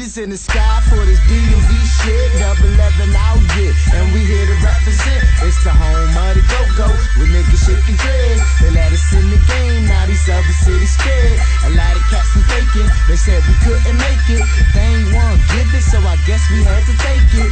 lighters in the sky for this DMV shit. Double 11 out here, and we here to represent. It's the home of the go-go with niggas shaking dread. They let us in the game, now these other cities scared. A lot of cats and faking, they said we couldn't make it. They ain't want to give it, so I guess we had to take it.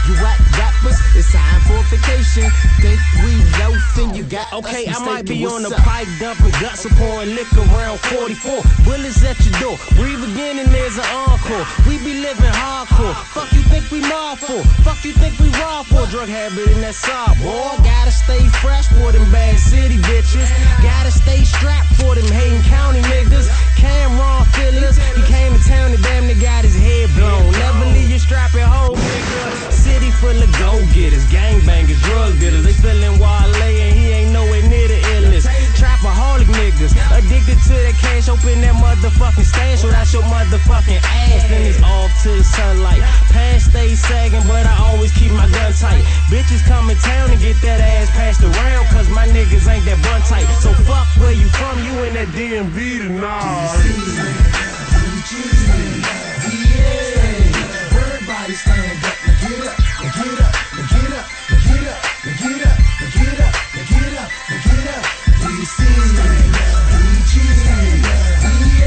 You whack rappers, it's time for vacation. Think we loafing, you got okay, us I might be mistaken. on the pipe dumping guts and pouring liquor around 44. Bullets at your door, breathe again and there's an encore. We be living hardcore, fuck you think we mob for? Fuck you think we raw for? Drug habit in that sob, boy. Gotta stay fresh for them bad city bitches. Gotta stay strapped for them hating county niggas. Cameron fillers, he came to town and damn near got his head blown. Never leave your strapping home, nigga. City full of go-getters, gangbangers, drug dealers. They feeling Wale and he ain't nowhere near the illness. Trapaholic niggas, addicted to that cash. Open that motherfucking stash without your motherfucking ass. Then it's off to the sunlight. Pants stay sagging, but I always keep my gun tight. Bitches come in town and get that ass passed around, cause my niggas ain't that bun tight. So fuck where you from, you in that DMV tonight. Everybody stand up and get up, and get up, and get up, and get up, and get up, and get up, and get up, and get up. DC, DG,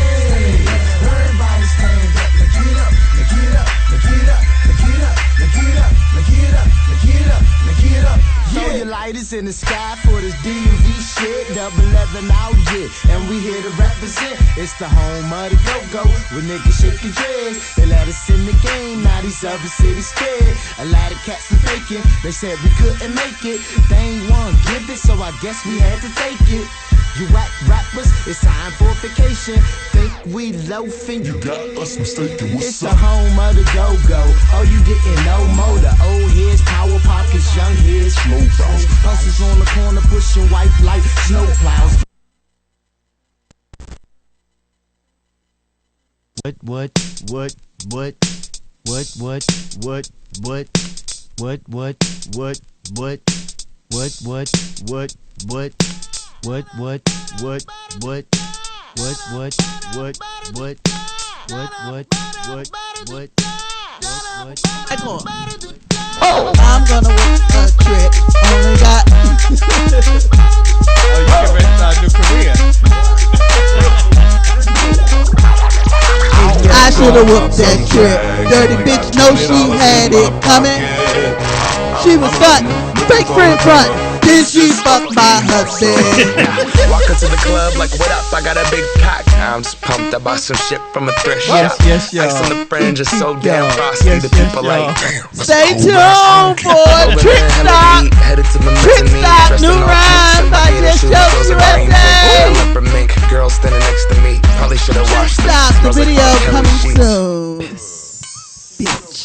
everybody stand up and get up, and get up, and get up, and get up, and get up, and get up, and get up, and get up. Throw your lighters in the sky for this DMV shit. Double 11 out here, and we here to represent. It's the home of the go-go with niggas shaking dreads. They let us in the game, now these other cities scared. A lot of cats are faking, they said we couldn't make it. They ain't want to give it, so I guess we had to take it. You whack rappers, it's time for vacation. Think we loafing, you got us mistaken. It's the home of the go-go. Oh, you getting no more. The old heads, power pockets, young heads, smoke balls. Buses on the corner pushing white like snow plows. I'm gonna work a trick. Only got. Oh, you can rest our new career. I should've whooped that trick. Dirty bitch, know she had it coming. She was fun, fake friend front. Then she fucked my husband. Walk into the club like, what up? I got a big cock. I'm just pumped. I bought some shit from a thrift shop. Yes, y'all. Ice on the fringe is so damn frosty. The people like, damn. Stay tuned for Trick Stop. Headed to the Trick Stop, new rhymes by Just Jokes USA. Leopard mink, girl standing next to me. Probably should have Trick washed this. Stop, the Smells like video R. Kelly coming sheets. soon. Bitch.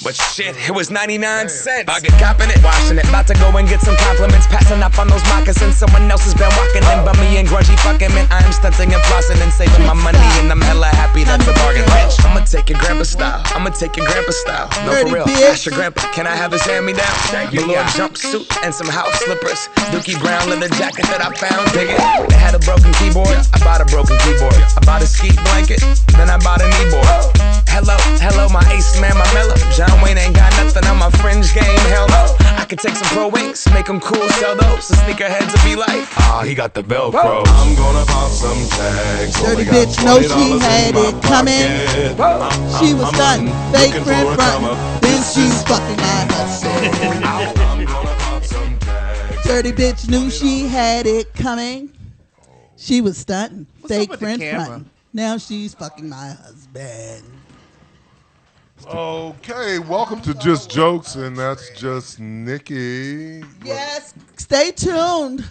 But shit, it was 99 cents. I get copping it, washing it. About to go and get some compliments. Passing up on those moccasins. Someone else has been walking in. Bummy and grungy fucking man. I am stunting and flossing and saving my money. And I'm hella happy that's a bargain. Bitch, I'ma take your grandpa style. I'ma take your grandpa style. No, for real. Ask your grandpa, can I have his hand me down? Below jumpsuit and some house slippers. Dookie brown leather jacket that I found. Dig it. They had a broken keyboard. I bought a broken keyboard. I bought a ski blanket. Then I bought a kneeboard. Hello, my ace man, my mellow. John Wayne ain't got nothing on my fringe game, hell no. I could take some pro wings, make them cool, sell those. The sneakerheads will be like, he got the Velcro. I'm gonna pop some tags. Dirty bitch, know she had it coming. She was done, fake friend front. Then she's fucking my husband. Dirty bitch knew she had it coming. She was stunting, fake friend front. Now she's fucking my husband. Okay, welcome to Just Jokes, and that's just Nikki. Yes, stay tuned.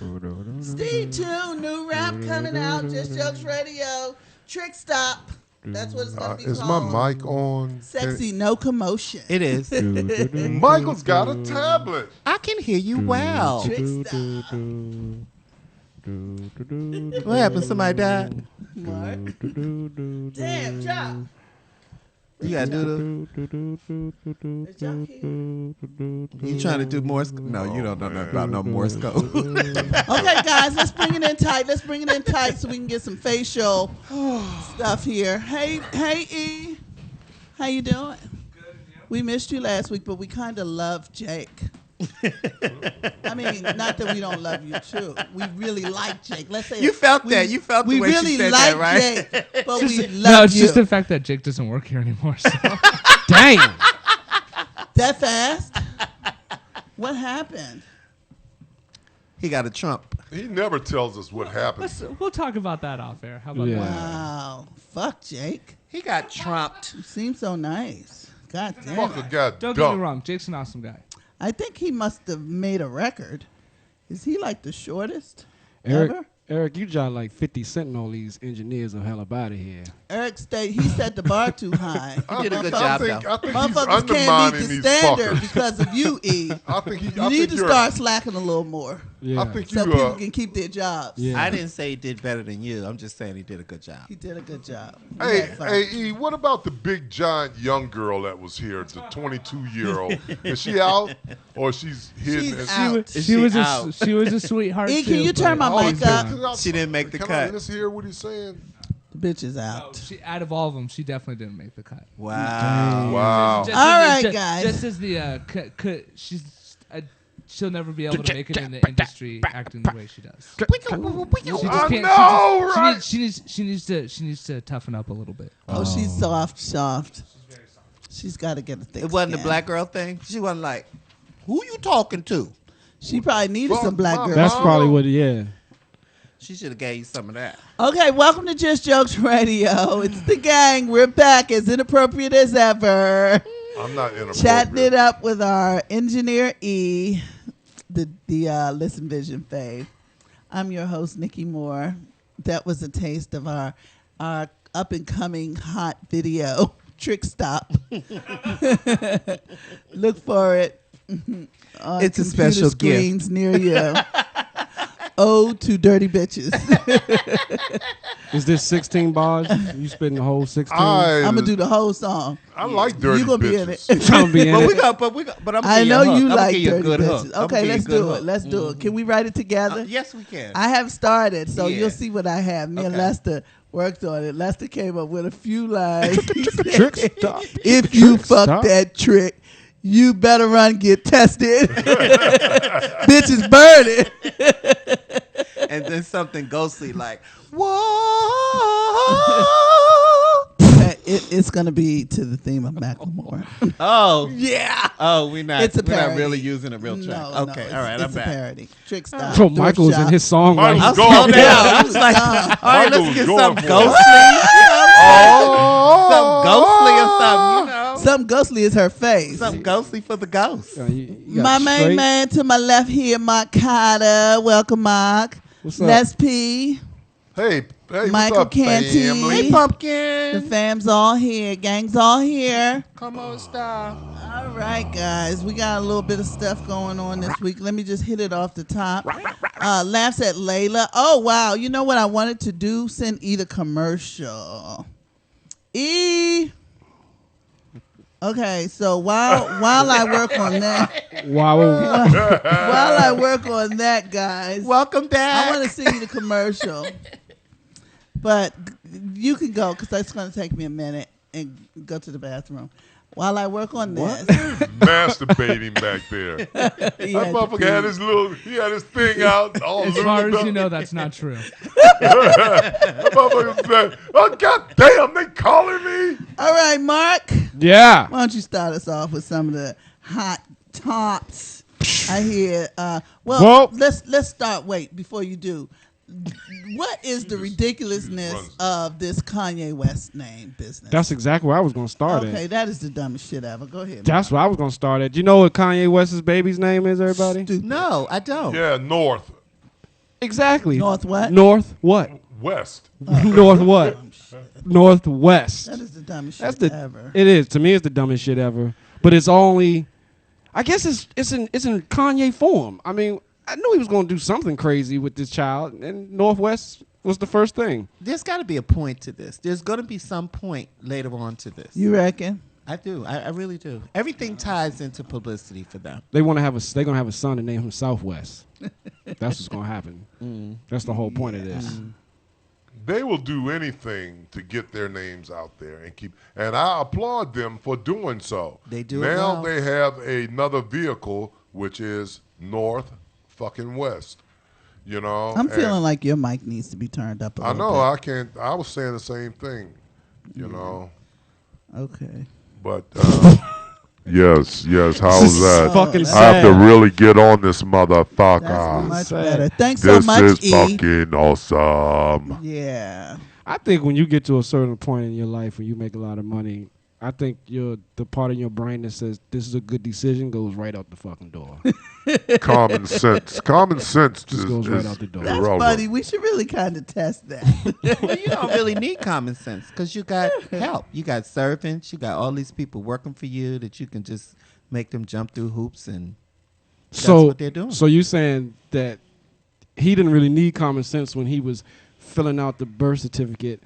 Stay tuned. New rap coming out. Just Jokes Radio. Trick Stop. That's what it's going to be Is called. my mic on? Sexy, no commotion. It is. Michael's got a tablet. I can hear you well. Trick Stop. What happened? Somebody died? Mark. Damn, drop. You gotta do You trying to do Morse code? No, you don't know nothing about no Morse code. Okay, guys, let's bring it in tight. Let's bring it in tight so we can get some facial stuff here. Hey, E. How you doing? Good. We missed you last week, but we kind of love Jake. I mean, not that we don't love you too. We really like Jake. Let's say You felt that. You felt the way really she said like that, right? Jake, but we love No, it's you. just the fact that Jake doesn't work here anymore. So. Damn. That fast? What happened? He got a Trump. He never tells us what happened. We'll talk about that off air. How about Yeah. that? Wow. Fuck Jake. He got trumped. You seem so nice. God damn. Fucker got Don't get me dumped. wrong. Jake's an awesome guy. I think he must have made a record. Is he like the shortest Eric, ever? Eric, you jot like 50 cent on all these engineers of hell up out of here. Eric he set the bar too high. He did a good I job, think, though. I think he's Motherfuckers can't meet undermining the these standard fuckers. because of you, E. I think You need to start slacking a little more Yeah. I think so you. people can keep their jobs. Yeah. I didn't say he did better than you. I'm just saying he did a good job. He did a good job. We Hey, had fun. hey, E, what about the big giant young girl that was here, the 22-year-old? Is she out or she's hidden? She's and- out. She was out? she was a sweetheart. E, can too, you turn but- my mic up? She didn't make the Can cut. I just hear what he's saying? The bitch is out. She, out of all of them, she definitely didn't make the cut. Wow. Wow. Just All as- right, guys. Just as the she'll never be able to make it in the industry acting the way she does. She just I can't. know, right? She needs to toughen up a little bit. Oh, she's soft. She's got to get a thick It wasn't the skin. black girl thing. She wasn't like, who you talking to? She probably needed Fuck some black my girls. That's Mama. probably what, yeah. She should have gave you some of that. Okay, welcome to Just Jokes Radio. It's the gang. We're back as inappropriate as ever. I'm not inappropriate. Chatting it up with our engineer E, the Listen Vision fave. I'm your host, Niki Moore. That was a taste of our up and coming hot video, Trick Stop. Look for it. On It's a computer special gift. screens near you. Ode to dirty bitches. Is this 16 bars? You spitting the whole 16? I'm gonna do the whole song. I like dirty You gonna bitches. be in it. I'm be in But it. we got, but I'm I know you like give you a dirty good bitches. hook. I'ma Okay, give you a let's good do hook. it. Let's do it. Can we write it together? Yes, we can. I have started, so Yeah. you'll see what I have. Me and Okay. Lester worked on it. Lester came up with a few lines. He said, Trick stop. if you Trick fuck stop. that trick, you better run get tested. Bitches burning. And then something ghostly like, It's gonna be to the theme of Macklemore. oh, Yeah. oh, we're not It's a we're not parody. really using a real track. No, Okay, no, all right, it's I'm a back. parody. Trick stop. Bro, Michael's in his song Michael's right I'm going slowed for down. it. I was like, all right, Michael let's was get going something for it. ghostly. Oh, Something ghostly or something, you know. Something ghostly is her face. Something ghostly for the ghost. My main man to my left here, Mark Carter. Welcome, Mark. What's up? Les P. Hey, Michael what's up, Canty. family? Hey, The pumpkin. fam's all here. Gang's all here. Come on, stop. All right, guys. We got a little bit of stuff going on this week. Let me just hit it off the top. Laughs at Layla. Oh, wow. You know what I wanted to do? Send E the commercial. E. Okay, so while I work on that, Wow. while I work on that, guys, Welcome back. I want to sing you the commercial, but you can go because that's going to take me a minute and go to the bathroom. While I work on this, Masturbating back there. That he had to motherfucker pee. had his thing out. All As far lubed as you up. know, that's not true. That motherfucker said, oh, goddamn, they calling me. All right, Mark, Yeah. why don't you start us off with some of the hot tops? I hear. Whoa. Let's start. Wait, before you do. What is the ridiculousness of this Kanye West name business? That's exactly where I was going to start okay. at. That is the dumbest shit ever. Go ahead. That's where I was going to start at. Do you know what Kanye West's baby's name is, everybody? Stupid. No, I don't. Yeah, north, Exactly. North what? North what? west. North what? Northwest. That is the dumbest That's shit the. ever. It is. To me, it's the dumbest shit ever. But it's only. I guess it's in Kanye form. I mean, I knew he was going to do something crazy with this child, and Northwest was the first thing. There's got to be a point to this. There's going to be some point later on to this. You reckon? I do. I really do. Everything ties into publicity for them. They want to have a. They're going to have a son and name him Southwest. That's what's going to happen. That's the whole point of this. they will do anything to get their names out there and keep. And I applaud them for doing so. They do it now. well. They have another vehicle, which is North fucking West. You know, I'm feeling like your mic needs to be turned up a I little know I can't. I was saying the same thing. You know, bit. Okay. but yes. How's that? Fucking I have to sad. really get on this motherfucker. That's much sad. better. Thanks This so much, is E. fucking awesome. Yeah. I think when you get to a certain point in your life where you make a lot of money, I think the part of your brain that says this is a good decision goes right out the fucking door. Common sense. Common sense Just goes right out the door. That's irrelevant. funny. We should really kind of test that. Well, you don't really need common sense because you got help. You got servants. You got all these people working for you that you can just make them jump through hoops, and that's what they're doing. So you saying that he didn't really need common sense when he was filling out the birth certificate,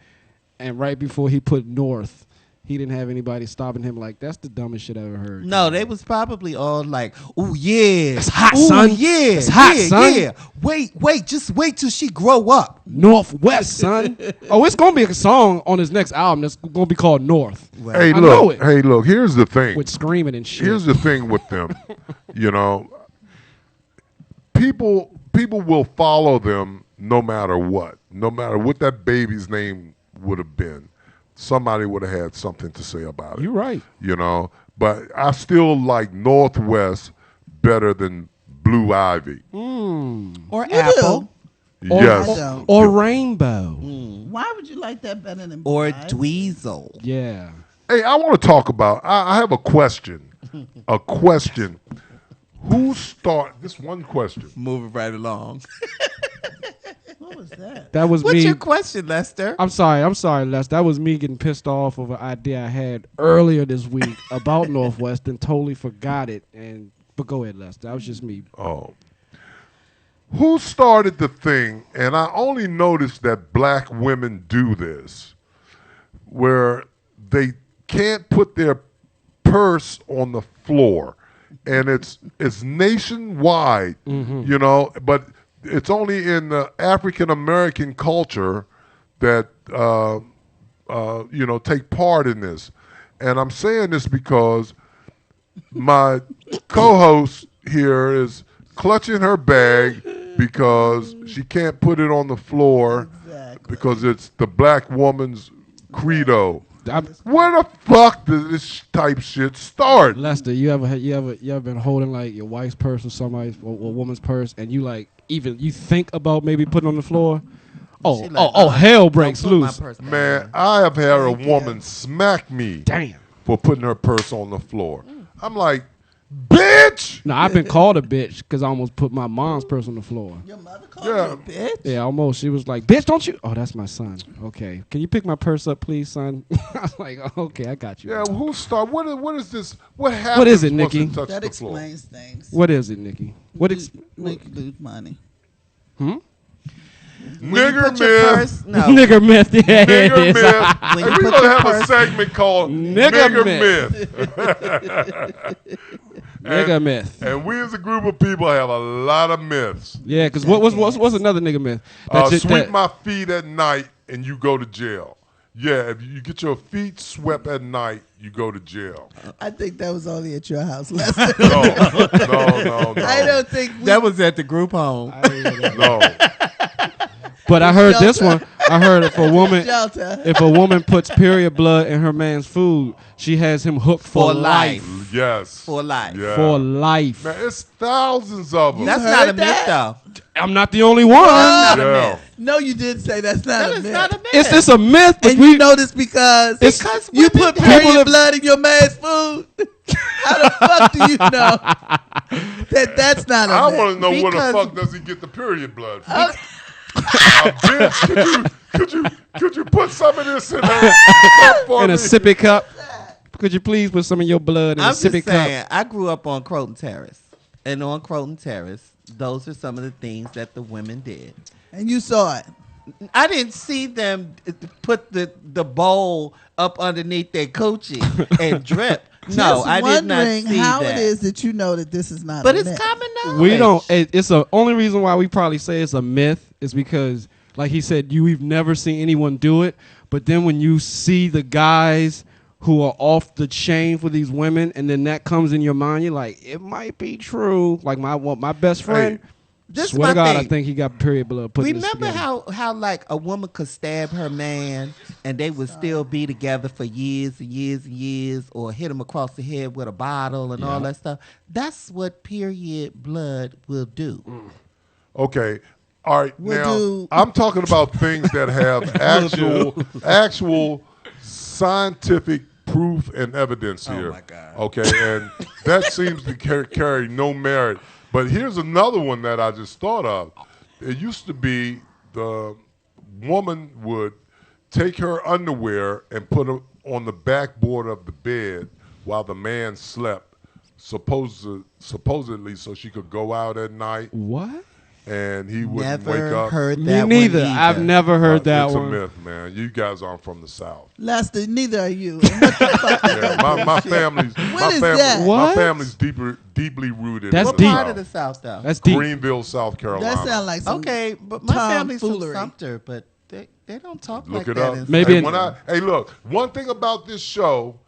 and right before he put North, he didn't have anybody stopping him like, that's the dumbest shit I ever heard. No, they was probably all like, "Oh yeah, It's hot, Ooh, son. Yeah, It's hot, yeah, son. Yeah. Wait, just wait till she grow up." Northwest, son. Oh, it's gonna be a song on his next album that's gonna be called North. Hey, I know it. look. Here's the thing. With screaming and shit. Here's the thing with them. You know, people will follow them no matter what. No matter what that baby's name would have been. Somebody would have had something to say about it. You're right. You know, but I still like Northwest better than Blue Ivy. Or You Apple, Or, Yes. I don't. or Rainbow. Why would you like that better than or Blue Ivy? Dweezil. Yeah. Hey, I want to talk about. I have a question. A question. This one question. Moving right along. What was that? That was What's me. your question, Lester? I'm sorry, Les. That was me getting pissed off of an idea I had earlier this week about Northwest and totally forgot it. But go ahead, Les. That was just me. Oh. Who started the thing? And I only noticed that black women do this, where they can't put their purse on the floor, and it's nationwide, you know. But it's only in the African American culture that take part in this. And I'm saying this because my co-host here is clutching her bag because she can't put it on the floor because it's the black woman's credo. Where the fuck does this type shit start? Lester, you ever been holding like your wife's purse or somebody's or a woman's purse, and you like even you think about maybe putting it on the floor? Hell breaks Don't put my loose. purse back Man, there. I have had a woman smack me Damn. for putting her purse on the floor. I'm like, bitch! No, I've been called a bitch because I almost put my mom's purse on the floor. Your mother called Yeah. you a bitch? Yeah, almost. She was like, "Bitch, don't you?" Oh, that's my son. Okay, can you pick my purse up, please, son? I was like, "Okay, I got you." Yeah, who start? What is this? What happens? What is it, once Nikki? touch That the floor? explains things. What is it, Nikki? Make you lose money. Nigger Put your myth. purse. No. Nigger myth? Yeah, it Nigger is. myth. When Hey, you we put gonna your have a purse- segment called Nigger Nigger Myth. Nigger myth. And we as a group of people have a lot of myths. Yeah, because what's another nigga myth? That Sweep my feet at night and you go to jail. Yeah, if you get your feet swept at night, you go to jail. I think that was only at your house, Lester. No. I don't think That was at the group home. No. But I heard this Shelter. one. I heard if shelter. a woman puts period blood in her man's food, she has him hooked for For life. Yes. For life. Yeah. For life. Man, it's thousands of them. That's heard not a myth, that? though. I'm not the only one. That's not a Yeah. myth. No, you did say that's not That a is myth. not a myth. It's just a myth. But And you know this because Because you women put do. period blood in your man's food. How the fuck do you know that that's not a I myth? want to know where the Because- fuck does he get the period blood from? Bitch, could you put some of this in there for in me? a sippy cup. Could you please put some of your blood in I'm a sippy just saying, cup? I grew up on Croton Terrace. And on Croton Terrace, those are some of the things that the women did. And you saw it. I didn't see them put the bowl up underneath their coochie and drip. No, Just I did not wondering see how that. it is that you know that this is not But a it's myth. common knowledge. We don't. It's the only reason why we probably say it's a myth is because Like he said, you've never seen anyone do it. But then when you see the guys who are off the chain for these women, and then that comes in your mind, you're like, it might be true. Like my best friend, This swear to my God, thing. I think he got period blood. Remember how like a woman could stab her man and they would still be together for years and years and years, or hit him across the head with a bottle and all that stuff? That's what period blood will do. Okay. All right. Now do- I'm talking about things that have actual scientific proof and evidence here. Oh my God. Okay, and that seems to carry no merit. But here's another one that I just thought of. It used to be the woman would take her underwear and put them on the backboard of the bed while the man slept, supposedly so she could go out at night. What? And he wouldn't Never wake up. heard Me that neither. one either. I've never heard that it's one. a myth, man. You guys aren't from the South. Lester, neither are you. And what the fuck is Yeah, that my shit? family's What is that? my What? family's deeply rooted. That's in What the deep. part South. of the South, though? That's deep. Greenville, South Carolina. That sounds like some Okay, but my family's from tomfoolery. Sumter, but they don't talk Look like it that. up. in Maybe Sumter. Hey, look. One thing about this show,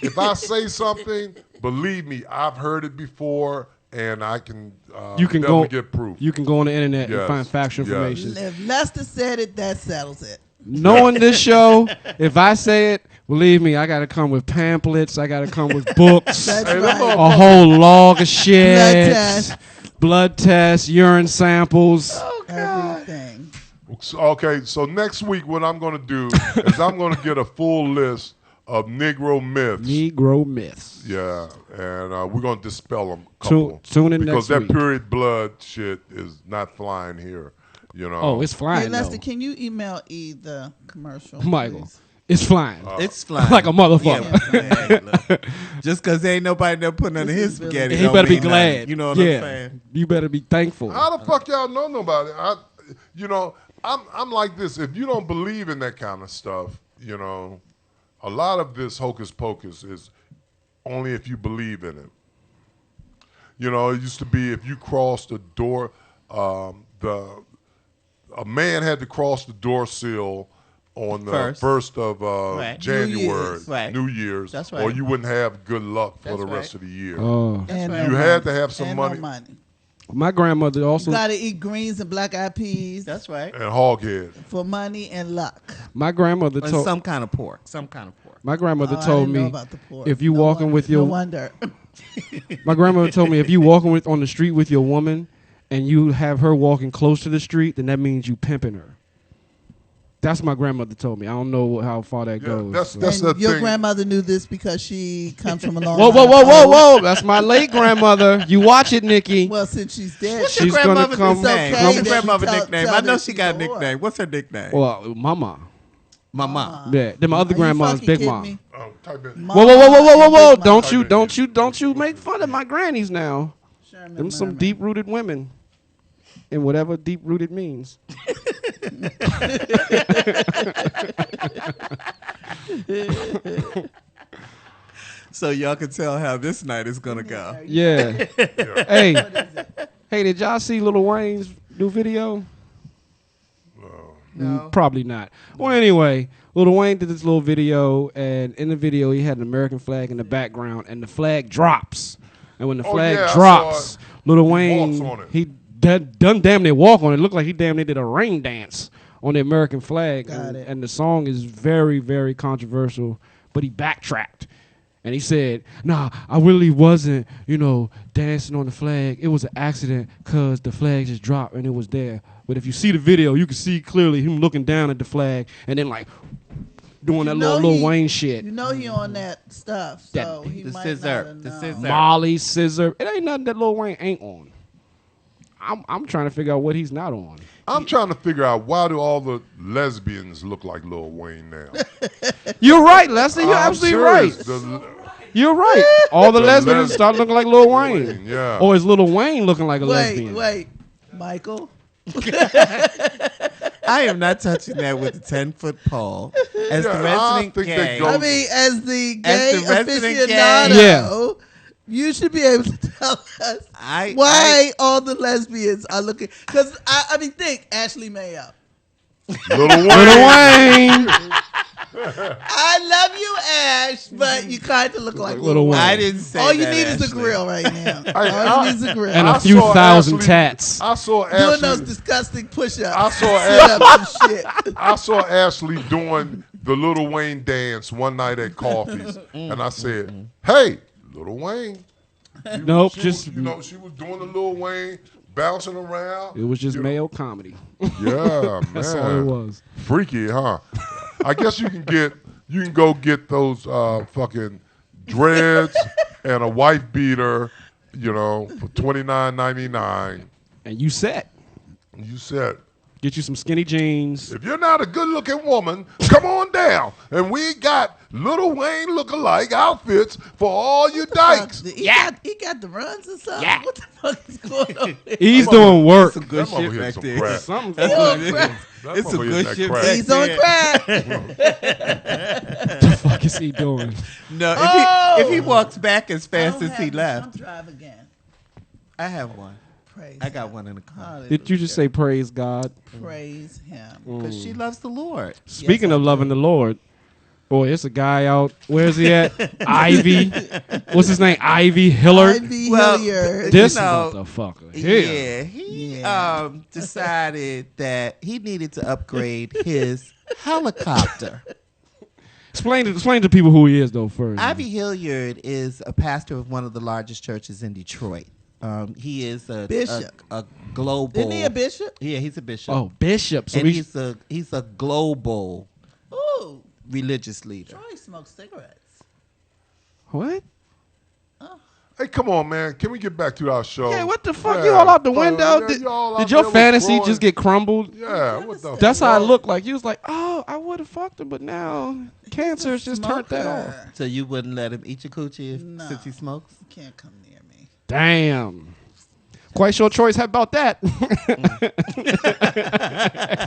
if I say something, believe me, I've heard it before, and I can You can definitely go get proof. You can go on the internet and Yes. find factual Yes. information. If Lester said it, that settles it. Knowing this show, if I say it, believe me, I got to come with pamphlets. I got to come with books, That's Hey, right. them a whole log of shit, test. blood tests, urine samples. Everything. Okay, so next week what I'm going to do is I'm going to get a full list of Negro myths. Negro myths. Yeah, and we're going to dispel them. Tune in because next that week. period blood shit is not flying here. You know. Oh, it's Hey, flying, Lester, though. can you email E the commercial? Michael, please? it's flying. It's flying Like a motherfucker. Yeah, hey, look. Just because there ain't nobody there putting under This his is really- spaghetti, He don't better be mean nothing. glad. You know what yeah. I'm saying? You better be thankful. How the fuck y'all know nobody? I'm like this. If you don't believe in that kind of stuff, you know, a lot of this hocus pocus is only if you believe in it. You know, it used to be if you crossed the door, a man had to cross the door sill on the first of Right. January, Right. New Year's, That's or right. you wouldn't have good luck for That's the right. rest of the year. Oh. And right. You had to have some and money. No money. My grandmother also. You gotta eat greens and black eyed peas That's right. And hoghead. for money and luck. My grandmother And told. some kind of pork. Some kind of pork. My grandmother Oh, I told didn't know me about the pork. if you No walking wonder- with no your. wonder. My grandmother told me if you walking with on the street with your woman, and you have her walking close to the street, then that means you pimping her. That's what my grandmother told me. I don't know how far that Yeah, goes. that's And the your thing. grandmother knew this because she comes from a long Whoa, whoa, line whoa, of whoa, hoes. whoa! That's my late grandmother. You watch it, Nikki. Well, since she's dead, What's She's your gonna grandmother's come- nickname? It's okay What's your that grandmother's you nickname? tell I know that she she's got a a whore. nickname. What's her nickname? Well, mama. Mama. Yeah, then my other Are you grandma's fucking big kidding mom. me? Type in. Whoa, whoa, whoa, whoa, whoa, whoa, whoa! Big Don't mama. you, don't you, don't you make fun of my grannies now. Sherman Them some Merman. deep-rooted women, and whatever deep-rooted means. So y'all can tell how this night is gonna go. Yeah. Hey, hey, did y'all see Lil Wayne's new video? No. Probably not. Well, anyway, Lil Wayne did this little video, and in the video he had an American flag in the background, and the flag drops. And when the flag yeah, I drops, saw it. Lil He Wayne, walks on it. he done damn near walk on it. It looked like he damn near did a rain dance on the American flag. Got and, it. and the song is very, very controversial, but he backtracked. And he said, nah, I really wasn't, dancing on the flag. It was an accident because the flag just dropped and it was there. But if you see the video, you can see clearly him looking down at the flag and then like doing that little Lil Wayne shit. You know he on that stuff, so he The might scissor. not have The known. scissor. Molly, Scissor. It ain't nothing that Lil Wayne ain't on. I'm trying to figure out what he's not on. I'm trying to figure out why do all the lesbians look like Lil Wayne now? You're right, Leslie. You're I'm absolutely serious. right. You're right. All the lesbians start looking like Lil Wayne. Yeah. Or is Lil Wayne looking like a lesbian? Wait, Michael. I am not touching that with a 10-foot pole. As the Yeah, I resident think they gay, go- I mean, as the gay As the resident aficionado, gay. Yeah. you should be able to tell us I- why all the lesbians are looking. Because I mean, think Ashley Mayo. Little Lil Wayne. Wayne. I love you, Ash, but you kind of look like Lil Lil Wayne. Wayne. I didn't say All you that, need is a Ashley. grill right now. I- All you need is a grill. And I a few saw thousand Ashley- tats. I saw Doing those Ashley. disgusting push-ups. I saw Sit-ups and shit. I saw Ashley doing the Lil Wayne dance one night at Coffee's, and I said, "Hey, Lil Wayne." Nope, She just was, she was doing the Lil Wayne, bouncing around. it was just you know. male comedy. Yeah, man. That's all it was. Freaky, huh? I guess you can go get those fucking dreads and a wife beater, for $29.99. And you set. You said, Get you some skinny jeans. if you're not a good-looking woman, come on down. And we got Lil Wayne look-alike outfits for all you dykes. He got the runs or something? Yeah. What the fuck is going on here? He's doing work. Some good That mother shit hit back some there. crack. Something's He on crack. That It's some mother good hit shit that crack. back He's on crack. What the fuck is he doing? No, if he walks back as fast as he I'm left, drive again. I have one. Praise I got him. one in the car. Hallelujah. Did you just say praise God? Praise him. Because she loves the Lord. Speaking of loving the Lord, boy, it's a guy out. Where's he at? Ivy. What's his name? Ivy Hillard. Ivy Well, Hilliard. This You know, motherfucker. Yeah, he Yeah. decided that he needed to upgrade his helicopter. Explain to people who he is though first. Ivy Hilliard is a pastor of one of the largest churches in Detroit. He is a Bishop. a global. Isn't he a bishop? Yeah, he's a bishop. Oh, Bishop. So and he's he's a global Ooh, religious leader. Troy smokes cigarettes. what? Hey, come on, man. Can we get back to our show? Yeah, what the fuck? You all out the window? yeah, Did, you all out did your there with fantasy Troy. just get crumbled? Yeah, what the That's how it fuck? looked like. You was like, oh, I would have fucked him, but now cancer has just turned that off. Smoker. So you wouldn't let him eat your coochie No. since he smokes? You can't come near me. Damn. Quite sure choice. How about that?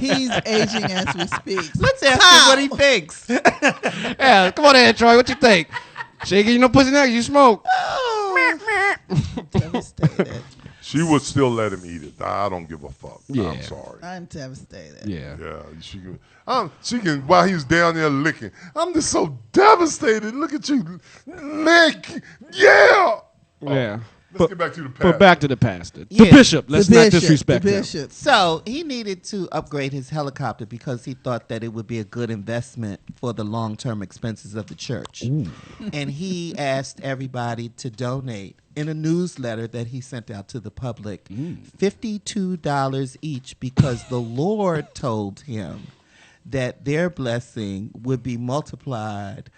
He's aging as we speak. Let's ask him what he thinks. Yeah, come on in, Troy. What you think? Shaking, you know, pussy now, you smoke. Devastated. She would still let him eat it. I don't give a fuck. Yeah. I'm sorry. I'm devastated. Yeah. Yeah, she can. While he's down there licking, I'm just so devastated. Look at you, Nick. Yeah. Yeah. Let's get back to the past. But back to the pastor. Yeah. The bishop. Let's The not bishop, disrespect the him. bishop. So he needed to upgrade his helicopter because he thought that it would be a good investment for the long-term expenses of the church. And he asked everybody to donate in a newsletter that he sent out to the public, $52 each, because the Lord told him that their blessing would be multiplied.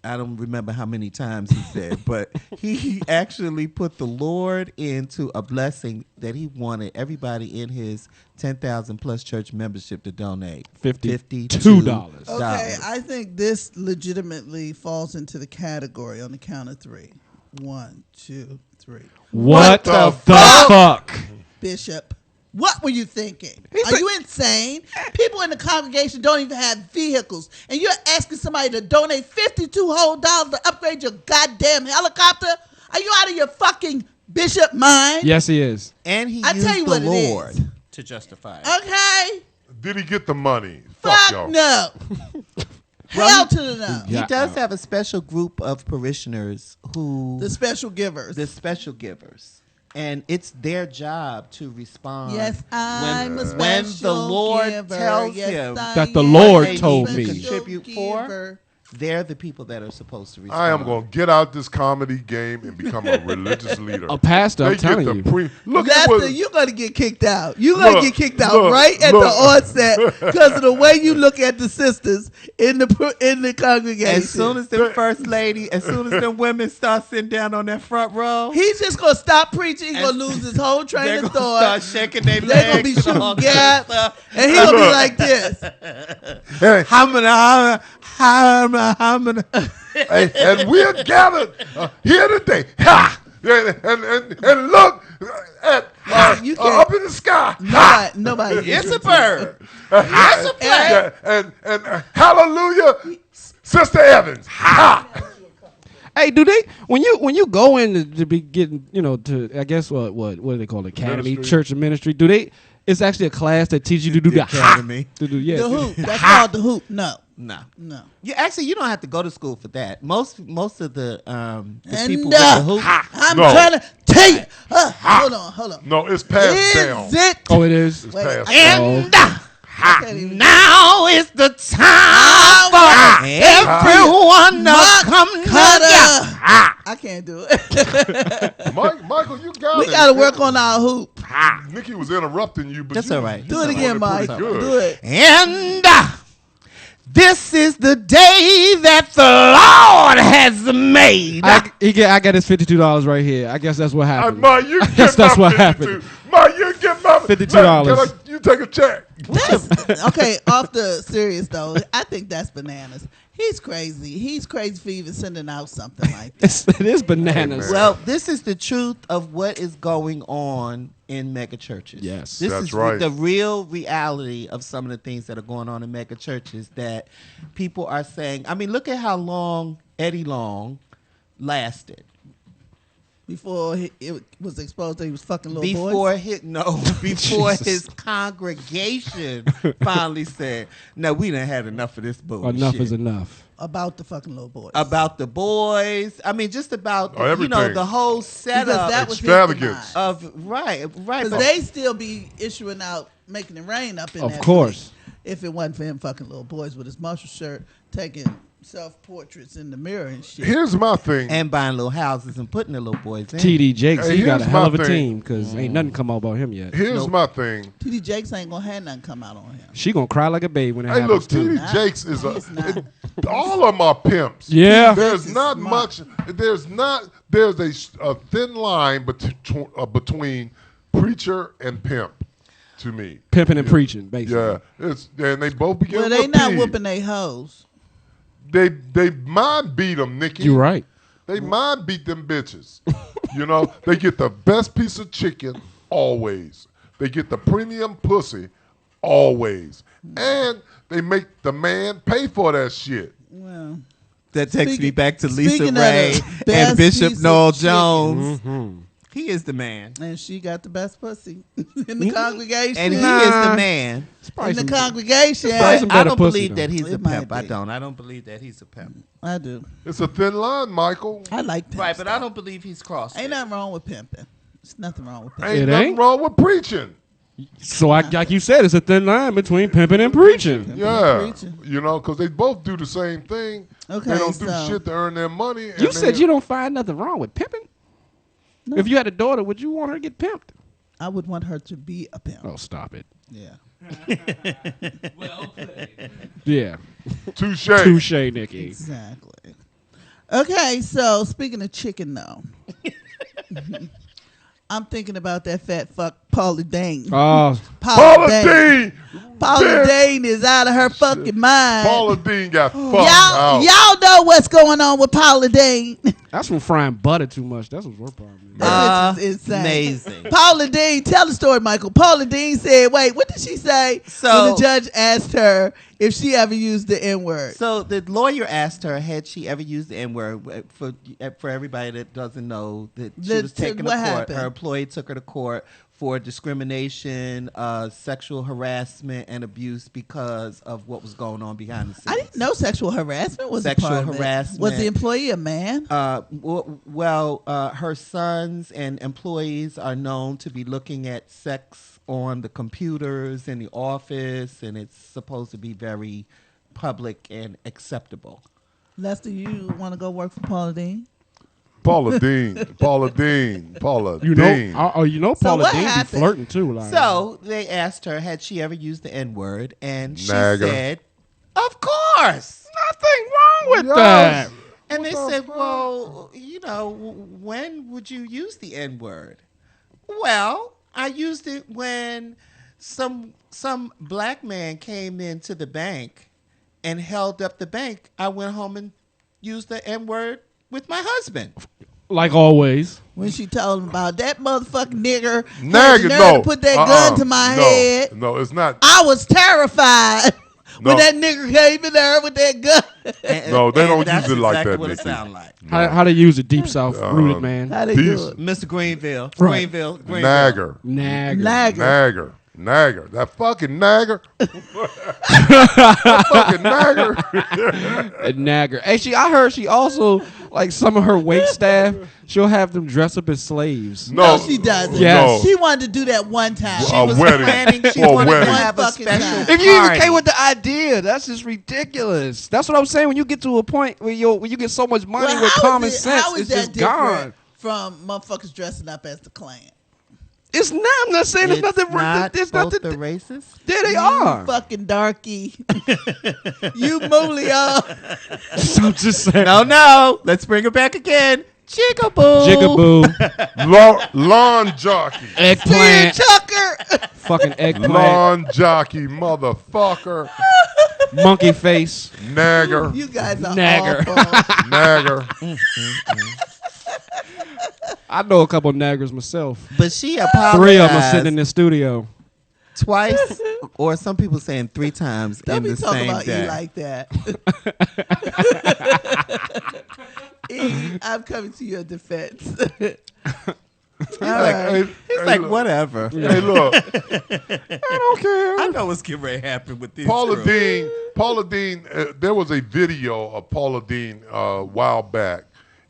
I don't remember how many times he said, but he actually put the Lord into a blessing that he wanted everybody in his 10,000 plus church membership to donate. $52. Okay, I think this legitimately falls into the category on the count of three. 1, 2, 3. What the fuck? fuck? Bishop, what were you thinking? Are you insane? People in the congregation don't even have vehicles, and you're asking somebody to donate $52 whole to upgrade your goddamn helicopter? Are you out of your fucking bishop mind? Yes, he is. And he I used tell you the what it is. Lord to justify it. Okay? Did he get the money? Fuck y'all. no. Hell to the no. He does have a special group of parishioners who The special givers. the special givers. And it's their job to respond. Yes, I'm a special when the Lord giver. tells Yes, him I that the am Lord a told special me. Contribute for. giver. They're the people that are supposed to respond. I am going to get out this comedy game and become a religious leader. A pastor, I'm They telling get the you. Look at Lester, what. you're going to get kicked out. You're going to Look, get kicked out look, right at look. the onset because of the way you look at the sisters in the congregation. As soon as the first lady, as soon as them women start sitting down on that front row, he's just going to stop preaching. He's going to lose his whole train they're of gonna thought. start shaking their legs. They're going to be and shooting all kinds of gaps. stuff. And he's going to be like this. Hey, How many? hey, and we're gathered here today. Ha! And look at You can't- up in the sky. Ha! Nobody. It's a bird. It's a plane. And hallelujah, Sister Evans. Ha! Hey, do they when you go in to be getting to I guess what do they call it? Academy Ministry. church and ministry? Do they It's actually a class that teaches you to do the academy. To do, yeah. The hoop. That's called the hoop. No. No. No. You don't have to go to school for that. Most of the And people with the hoop. I'm No. trying to tell you. Hold on. No, it's passed down. Is it? Oh, it is. It's Wait, passed I down. can't- I can't even- Now is the time for everyone to come together. I can't do it. Michael, you got We it. got to work on our hoop. Nikki was interrupting you, but That's you, all right. Do it again, Mike. good. Do it. And this is the day that the Lord has made. I got his $52 right here. I guess that's what happened. Mike, you Guess get that's my what 52. happened. Mike, you get my $52. You take a check. Okay, off the serious though, I think that's bananas. He's crazy. He's crazy for even sending out something like that. It is bananas. Well, this is the truth of what is going on in mega churches. Yes. This That's is right. the real reality of some of the things that are going on in mega churches that people are saying. I mean, look at how long Eddie Long lasted. Before it was exposed that he was fucking little Before boys. before his congregation finally said, "No, we done had enough of this bullshit." Enough is enough. About the fucking little boys. About the boys. I mean, just about everything. the whole Because setup that was his Extravagance. demise. of right. Because but- they still be issuing out, making it rain up in Of that course. place. If it wasn't for him fucking little boys with his muscle shirt, taking self-portraits in the mirror and shit. Here's my thing. and buying little houses and putting the little boys in. TD Jakes, Hey, he got a here's hell my of a thing. team because ain't nothing come out about him yet. Here's my thing. TD Jakes ain't gonna have nothing come out on him. She gonna cry like a babe when it Hey, happens look, too. TD Jakes is He's not. all of them are pimps. Yeah. There's Jakes is not smart. much. There's a thin line between preacher and pimp. To me, Pimping and preaching, basically. yeah, and they both begin. Well, they with not P. whooping they hoes. They mind beat them, Nikki. You're right. They mind beat them bitches. You know, they get the best piece of chicken always. They get the premium pussy always, and they make the man pay for that shit. Well, That takes me Speaking- back to Lisa speaking of Ray the and best Bishop piece of Noel chicken. Jones. He is the man. and she got the best pussy in the congregation. And he is the man. in the congregation. probably some I better don't pussy, believe though. that he's a It might pimp. I be. don't. I don't believe that he's a pimp. I do. It's a thin line, Michael. I like pimps. Right, but I don't believe he's crossed. Ain't it. nothing wrong with pimping. There's nothing wrong with pimping. Ain't It nothing ain't? wrong with preaching. So, like you said, it's a thin line between pimping and preaching. Yeah, preaching. you know, because they both do the same thing. Okay, they don't do so- shit to earn their money. You said you don't find nothing wrong with pimping? No. If you had a daughter, would you want her to get pimped? I would want her to be a pimp. Oh, stop it. Yeah. Well played. Yeah. touche. Touche, Nikki. Exactly. Okay, so speaking of chicken, though, I'm thinking about that fat fuck Paula Dane. Oh, Paula Dean. Paula bitch. Dane is out of her fucking mind. Paula Dean got fucked y'all, out. y'all know what's going on with Paula Dane. that's from frying butter too much. That's what's her problem. That bitch is insane. Amazing. Paula Dean, tell the story, Michael. Paula Dean said, wait, what did she say So- when the judge asked her if she ever used the N-word? So the lawyer asked her, had she ever used the N-word? For everybody that doesn't know, that she was taken to what court. happened? Her employee took her to court for discrimination, sexual harassment, and abuse because of what was going on behind the scenes. I didn't know sexual harassment was Sexual a part of it. harassment. Was the employee a man? Her sons and employees are known to be looking at sex on the computers in the office, and it's supposed to be very public and acceptable. Lester, you want to go work for Paula Dean? Paula Dean. Paula Dean. Paula You Dean. know, you know, So Paula what Dean be happened? flirting too. Like, So they asked her, had she ever used the N-word? And she Nagger. said, of course. nothing wrong with Yes. that. And they What the said, fuck? well, when would you use the N-word? Well, I used it when some black man came into the bank and held up the bank. I went home and used the N-word with my husband. Like always. When she told him about that motherfucking nigger had the Nagger, nerve no. to put that gun to my no, head. No, it's not. I was terrified No. when that nigger came in there with that gun. And- No, they and don't that's use it like exactly that, what Nikki. it sound like. How they use it, deep south rooted man. How they These- do it? Mr. Greenville. Right. Greenville. Nagger. Nag. Nagger. Nagger. Nagger. That fucking nagger. That fucking nagger. A nagger. Hey, I heard she also, like some of her wait staff, she'll have them dress up as slaves. No, she doesn't. Yes. She wanted to do that one time. A wedding. She wanted wedding. to have a One fucking special time. If you even party. came with the idea, that's just ridiculous. That's what I'm saying. When you get to a point where you get so much money Well, with how common is it- sense, how is it's that just different gone. from motherfuckers dressing up as the Klan? It's not. I'm not saying there's nothing. There's both nothing. the races. There they You are. fucking darky. You Mulio. I'm just saying. No. Let's bring it back again. Jigaboo. Jigaboo. Lawn jockey. Eggplant. Chucker. Fucking eggplant. Lawn jockey, motherfucker. Monkey face. Nagger. You guys are Nagger. awful. Nagger. I know a couple of naggers myself. But she apologized 3 of them are sitting in the studio. twice, or some people saying 3 times Don't in be the talking same about day. E like that. E, I'm coming to your defense. All right. He's like, whatever. Hey, look. I don't care. I know what's getting ready to happen with this. Paula Deen, there was a video of Paula Deen a while back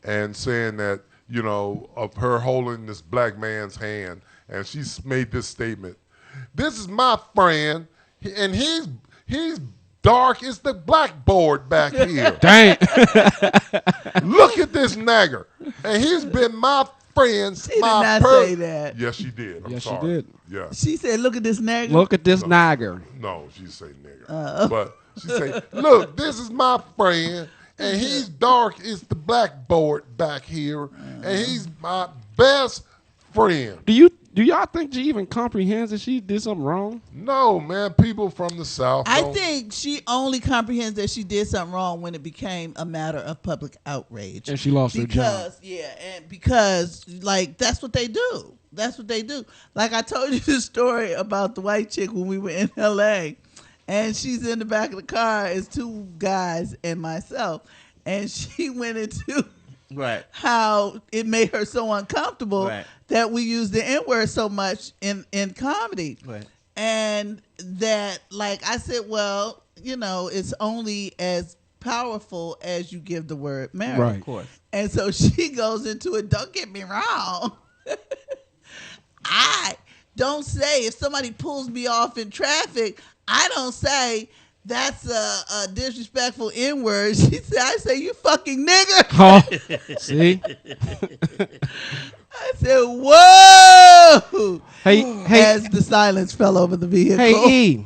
and saying that, you know, of her holding this black man's hand, and she's made this statement. This is my friend, and he's dark as the blackboard back here. Dang. Look at this nagger. And he's been my friend. She did not say that. Yes, she did. I'm Yes, she sorry. did. Yeah. She said, look at this nigga. Look at this nagger. No, she say nigger. But she say, look, this is my friend, and he's dark as the blackboard back here, and he's my best friend. Do y'all think she even comprehends that she did something wrong? No, man, people from the South I don't- think she only comprehends that she did something wrong when it became a matter of public outrage. And she lost her job. Because like that's what they do. That's what they do. Like I told you the story about the white chick when we were in LA, and she's in the back of the car. It's 2 guys and myself, and she went into Right. how it made her so uncomfortable Right. that we use the N-word so much in comedy. Right. And that, like I said, well, you know, it's only as powerful as you give the word marriage. Right. Of course. And so she goes into it, don't get me wrong. I don't say, if somebody pulls me off in traffic, I don't say, that's a disrespectful N-word. She said, I say, you fucking nigger. Oh, see? I said, whoa. Hey, As the silence fell over the vehicle. hey, E,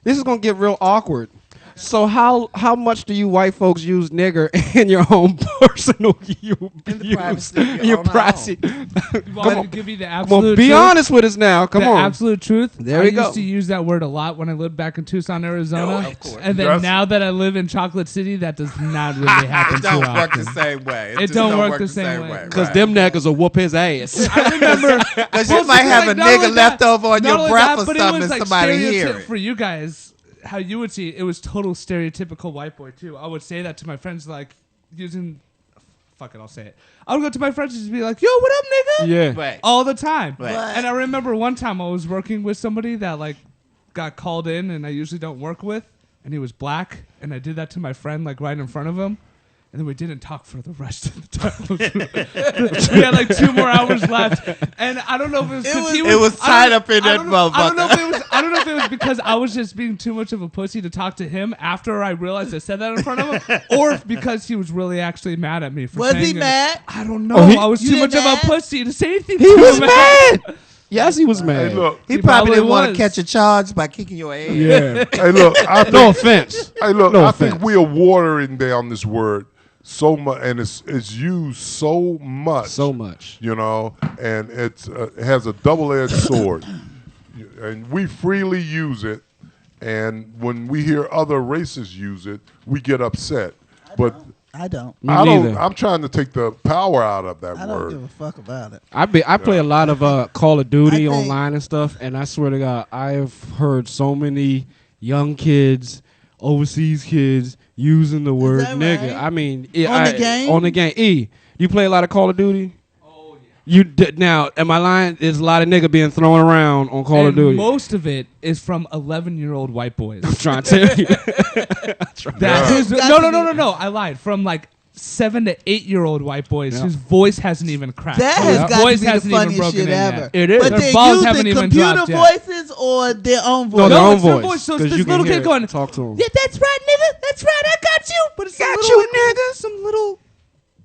this is going to get real awkward. So how much do you white folks use nigger in your own personal use? In the privacy of your your own privacy. You want me to give you the Come absolute on, be truth? honest with us now. Come the on. absolute truth. There I we go. used to use that word a lot when I lived back in Tucson, Arizona. Of course. And then Yes. now that I live in Chocolate City, that does not really happen It too don't work often. the same way. It just don't work the same way. Because right. them niggas will whoop his ass. I remember Because you might have a nigga left over on your breath or something and somebody hear it. For you guys, how you would see it was total stereotypical white boy too. I would say that to my friends, like using, fuck it, I'll say it. I would go to my friends and just be like, "Yo, what up, nigga?" Yeah. Right. all the time. Right. And I remember one time I was working with somebody that like got called in, and I usually don't work with, and he was black, and I did that to my friend like right in front of him. And then we didn't talk for the rest of the time. We had like 2 more hours left, and I don't know if it was because he was. It was tied up in that I don't know motherfucker. if it was. I don't know if it was because I was just being too much of a pussy to talk to him after I realized I said that in front of him, or if because he was really actually mad at me for Was saying he it. mad? I don't know. Oh, I was you too much didn't of a mad? pussy to say anything. He to was him. mad. Yes, he was mad. Hey, look. He He probably probably didn't want to was. catch a charge by kicking your ass. Yeah. Hey, look. I think, No offense. Hey, look. No I think offense. we are watering down this word so much, and it's used so much. So much. You know, and it has a double-edged sword, and we freely use it. And when we hear other races use it, we get upset. But I don't. Me I don't. neither. I'm trying to take the power out of that I don't word. give a fuck about it. I play a lot of Call of Duty I think- online and stuff, and I swear to God, I've heard so many young kids, overseas kids, using the word that nigga. right? I mean, On the game? On the game. E, you play a lot of Call of Duty? Oh yeah. Now, am I lying? There's a lot of nigga being thrown around on Call of And Duty. most of it is from 11-year-old white boys. I'm trying to tell you. That is Got no, to no, be- no, no, no. I lied. From like 7 to 8-year-old white boys Yeah. whose voice hasn't even cracked. That Their has got voice to be the hasn't even funniest broken shit in yet. ever. It is. But Their they're balls haven't using even computer dropped yet. voices or their own No, voice. their own it's their voice. voice. So 'cause it's you this can little hear kid it. going, Talk to him. "Yeah, that's right, nigga. That's right. I got you." But it's Got a you, little, nigga. Some little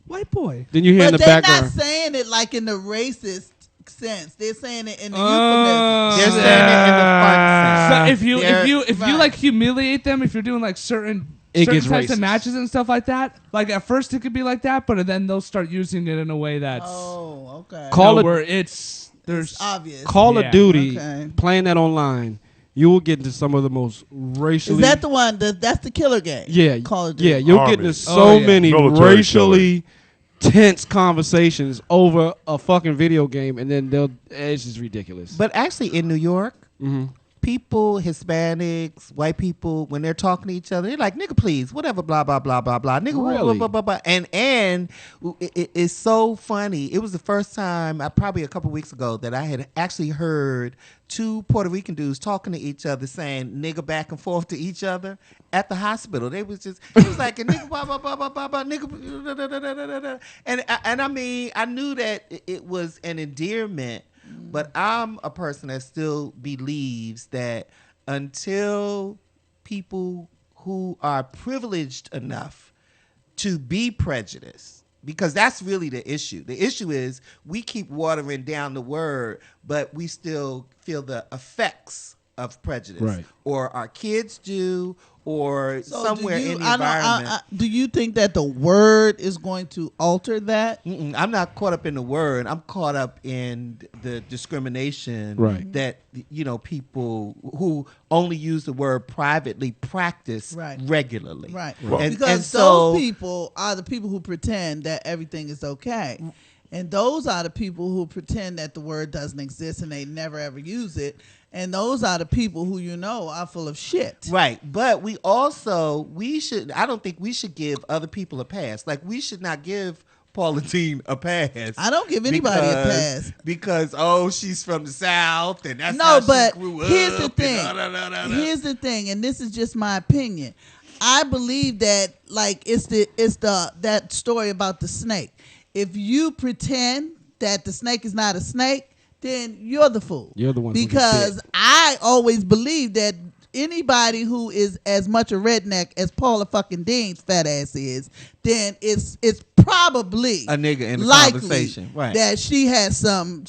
white boy. Then you hear in But the they're background. not saying it like in the racist sense. They're saying it in the They're euphemism. saying it in the fun So sense. if you Right. like humiliate them, if you're doing like certain It certain gets types of racist. matches and stuff like that, like at first it could be like that, but then they'll start using it in a way that's Oh, okay. where it's there's Obvious. Call Yeah. of Duty, Okay. playing that online, you will get into some of the most racially. Is that the one? That's the killer game. Yeah, Call of Duty. yeah. You'll Army. get into so Oh, yeah. many Military racially tense conversations over a fucking video game, and then it's just ridiculous. But actually, in New York, hmm people, Hispanics, white people, when they're talking to each other, they're like, "Nigga, please, whatever, blah blah blah blah blah, nigga, blah, Really? blah blah blah." And it's so funny. It was the first time, probably a couple weeks ago, that I had actually heard two Puerto Rican dudes talking to each other, saying "nigga" back and forth to each other at the hospital. They was just, it was like a nigga, blah blah blah blah blah blah, nigga, da, da, da, da, da, da, da. And I mean, I knew that it was an endearment. But I'm a person that still believes that until people who are privileged enough to be prejudiced, because that's really the issue. The issue is we keep watering down the word, but we still feel the effects of prejudice. Right. Or our kids do, or So somewhere do you, in the I don't- environment. do you think that the word is going to alter that? I'm not caught up in the word. I'm caught up in the discrimination Right. that people who only use the word privately practice Right. regularly. Right. Right. Because And so- those people are the people who pretend that everything is okay. And those are the people who pretend that the word doesn't exist and they never ever use it. And those are the people who are full of shit. Right. But I don't think we should give other people a pass. Like, we should not give Paula Deen a pass. I don't give anybody a pass. Because, she's from the South and that's No, how she but grew up. here's the and thing. Here's the thing, and this is just my opinion. I believe that it's that story about the snake. If you pretend that the snake is not a snake, then you're the fool. You're the one who gets Because bit. I always believe that anybody who is as much a redneck as Paula fucking Dean's fat ass is, then it's probably A nigga in the likely conversation. Right. that she has some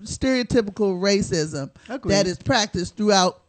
stereotypical racism Agreed. that is practiced throughout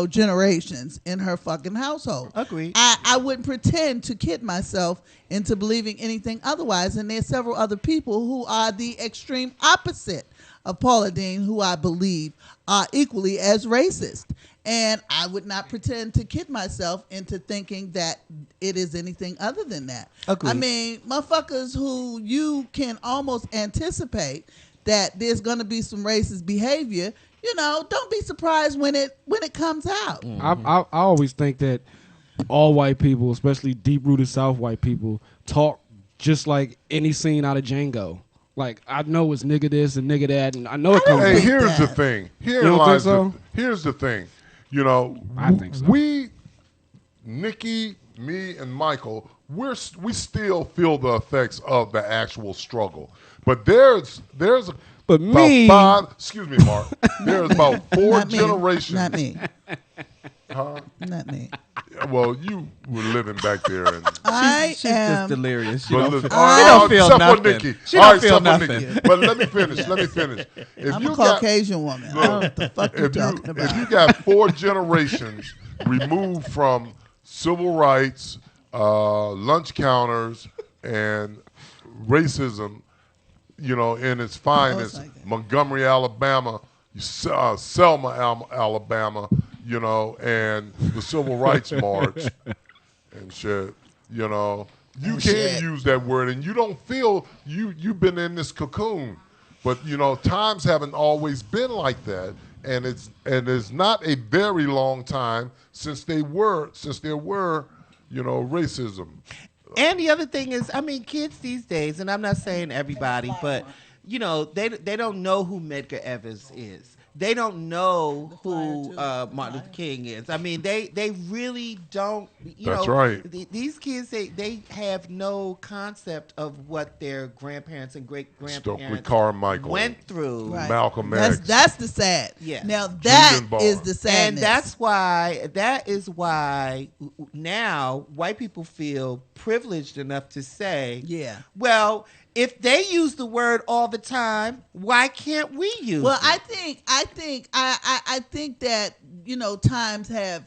generations in her fucking household. Agreed. I wouldn't pretend to kid myself into believing anything otherwise, and there's several other people who are the extreme opposite of Paula Deen who I believe are equally as racist. And I would not pretend to kid myself into thinking that it is anything other than that. Agreed. I mean, motherfuckers who you can almost anticipate that there's going to be some racist behavior, don't be surprised when it comes out. I always think that all white people, especially deep-rooted South white people, talk just like any scene out of Django. Like, I know it's nigga this and nigga that, and I know it comes Hey, from. here's the that. thing. You don't think so? Here's the thing. I think so. We, Nikki, me, and Michael, we still feel the effects of the actual struggle. But there's But me- about excuse me, Mark. There's about 4 Not me. generations. Not me. Huh? Not me. Well, you were living back there, and She's just delirious. She but don't listen, feel, all right, she don't feel except nothing. for Nikki. She All don't right, feel except for nothing. Nikki. But let me finish. If I'm you a got Caucasian woman. I don't know what the fuck you talking about. if you got 4 generations removed from civil rights, lunch counters, and racism, in its finest, like that. Montgomery, Alabama, Selma, Alabama, and the Civil Rights March and shit, you can shit. use that word, and you don't feel you've been in this cocoon. But times haven't always been like that, and it's not a very long time since there were racism. And the other thing is, I mean, kids these days, and I'm not saying everybody, but they don't know who Medgar Evers is. They don't know who Martin Luther King is. I mean, they really don't. That's right. These kids, they have no concept of what their grandparents and great grandparents Stokely Carmichael went through. Right. Malcolm X. That's the sad. Yeah. Now that Julian Barr. is the sadness. And that is why now white people feel privileged enough to say, Yeah. well, if they use the word all the time, why can't we use Well, it? I think that times have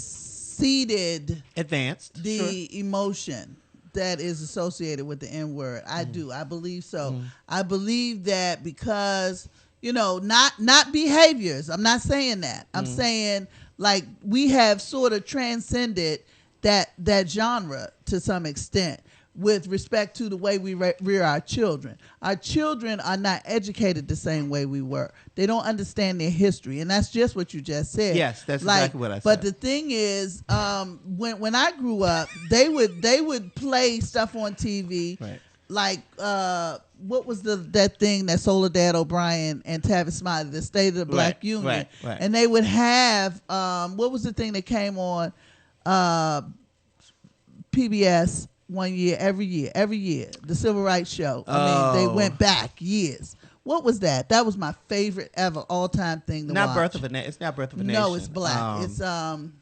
exceeded Advanced. the emotion that is associated with the N word. I do. I believe so. I believe that because not behaviors. I'm not saying that. I'm saying like we have sort of transcended that genre to some extent. With respect to the way we rear our children. Our children are not educated the same way we were. They don't understand their history. And that's just what you just said. Yes, that's exactly what I said. But the thing is, when I grew up, they would play stuff on TV. Right. Like, what was that thing that Soledad O'Brien and Tavis Smiley, the State of the Black Union. Right. And they would have, what was the thing that came on PBS one year, every year, the Civil Rights Show. I mean, they went back years. What was that? That was my favorite ever all-time thing to watch. It's not Birth of a Nation. No, it's black. It's Amos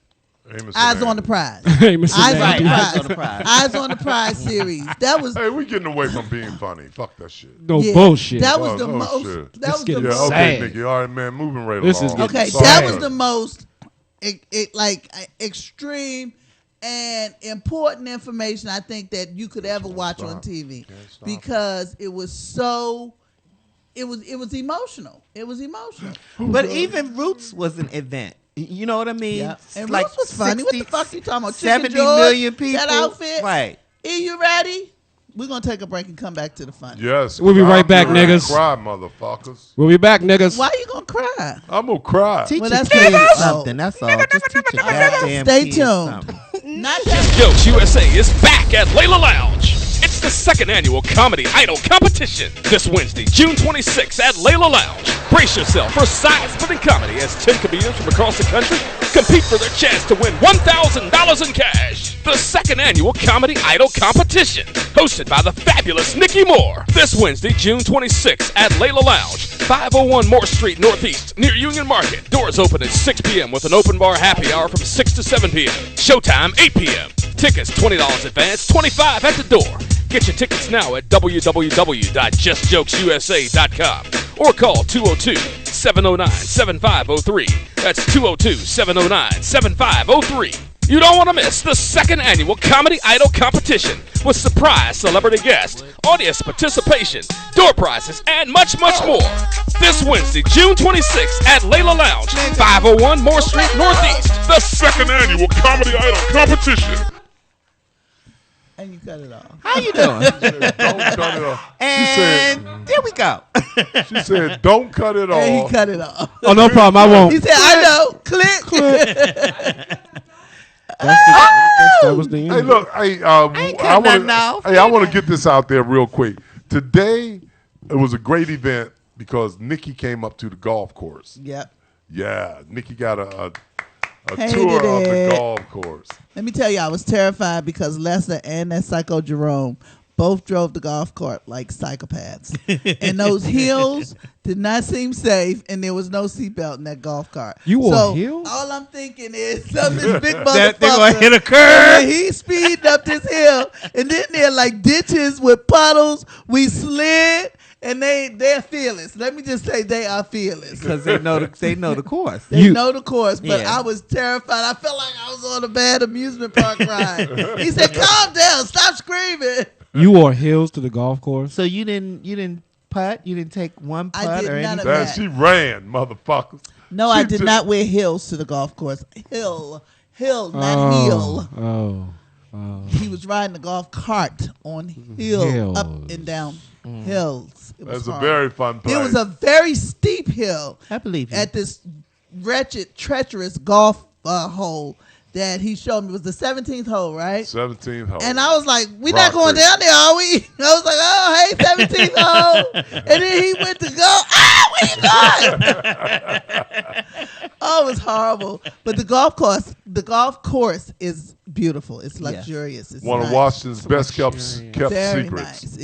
Eyes and on the Andy. Prize. Amos and Eyes Andy. on the Prize. Eyes on the Prize series. That was Hey, we getting away from being funny. Fuck that shit. No bullshit. That was the Oh, most. shit. That was the getting Yeah, most. okay, sad. Nikki. All right, man, moving right This is along. getting Okay, Sorry. that was the most extreme and important information I think that you could ever watch on TV because it was so. It was emotional. It was emotional. But even Roots was an event. You know what I mean? Yeah. And Like Roots was funny. What the fuck you talking about? 70 Chicken George, million people. That outfit. Right. E, you ready? We're gonna take a break and come back to the fun. Yes. We'll be right back, I'm gonna niggas. Cry, motherfuckers. We'll be back, niggas. Why you gonna cry? I'm gonna cry. Teach Well, your that's kids good. something. That's all. Just teach your goddamn Stay kids tuned. something. Not Just Jokes USA is back at Layla Lounge. It's the second annual Comedy Idol competition this Wednesday, June 26th at Layla Lounge. Brace yourself for side-splitting comedy as 10 comedians from across the country compete for their chance to win $1,000 in cash. The second annual Comedy Idol competition, hosted by the fabulous Niki Moore. This Wednesday, June 26th at Layla Lounge, 501 Moore Street Northeast, near Union Market. Doors open at 6 p.m. with an open bar happy hour from 6 to 7 p.m. Showtime 8 p.m. Tickets $20 advance, $25 at the door. Get your tickets now at www.justjokesusa.com or call 202-709-7503. That's 202-709-7503. You don't want to miss the second annual Comedy Idol competition with surprise celebrity guests, audience participation, door prizes, and much, much more. This Wednesday, June 26th at Layla Lounge, 501 Moore Street Northeast. The second annual Comedy Idol competition. and you cut it off. How you doing? Don't cut it off. And there we go. She said, don't cut it And he off. cut it off. Oh, no problem. I won't. He said, I know. Click. That was the end. Hey, look, ain't cut nothing off. I want to get this out there real quick. Today, it was a great event because Nikki came up to the golf course. Yep. Yeah, Nikki got a Hated tour of the it. golf course. Let me tell you, I was terrified because Lester and that psycho Jerome both drove the golf cart like psychopaths. And those hills did not seem safe, and there was no seatbelt in that golf cart. You wore so heels? all I'm thinking is some this big motherfucker. That they gonna hit a curve. and he's speeding up this hill, and then there are like ditches with puddles. We slid, and they're fearless. Let me just say they are fearless. Because they know the course. They know the course, but Yeah. I was terrified. I felt like I was on a bad amusement park ride. He said, "Calm down, stop screaming." You wore heels to the golf course? So you didn't putt? You didn't take one I putt did or none of anything? that. She ran, motherfuckers. No, I She did took- not wear heels to the golf course. Hill, not heel. Oh. He was riding the golf cart on hill, up Hills. and down hills. It was That's a hard. very fun place. It was a very steep hill I believe you. at this wretched, treacherous golf hole that he showed me was the 17th hole, right? 17th hole. And I was like, we Rock not going Creek. down there, are we? I was like, oh, hey, 17th hole. And then he went to go, where you going? Oh, it was horrible. But the golf course is beautiful. It's luxurious. It's one nice. of Washington's best kept Very secrets. nice.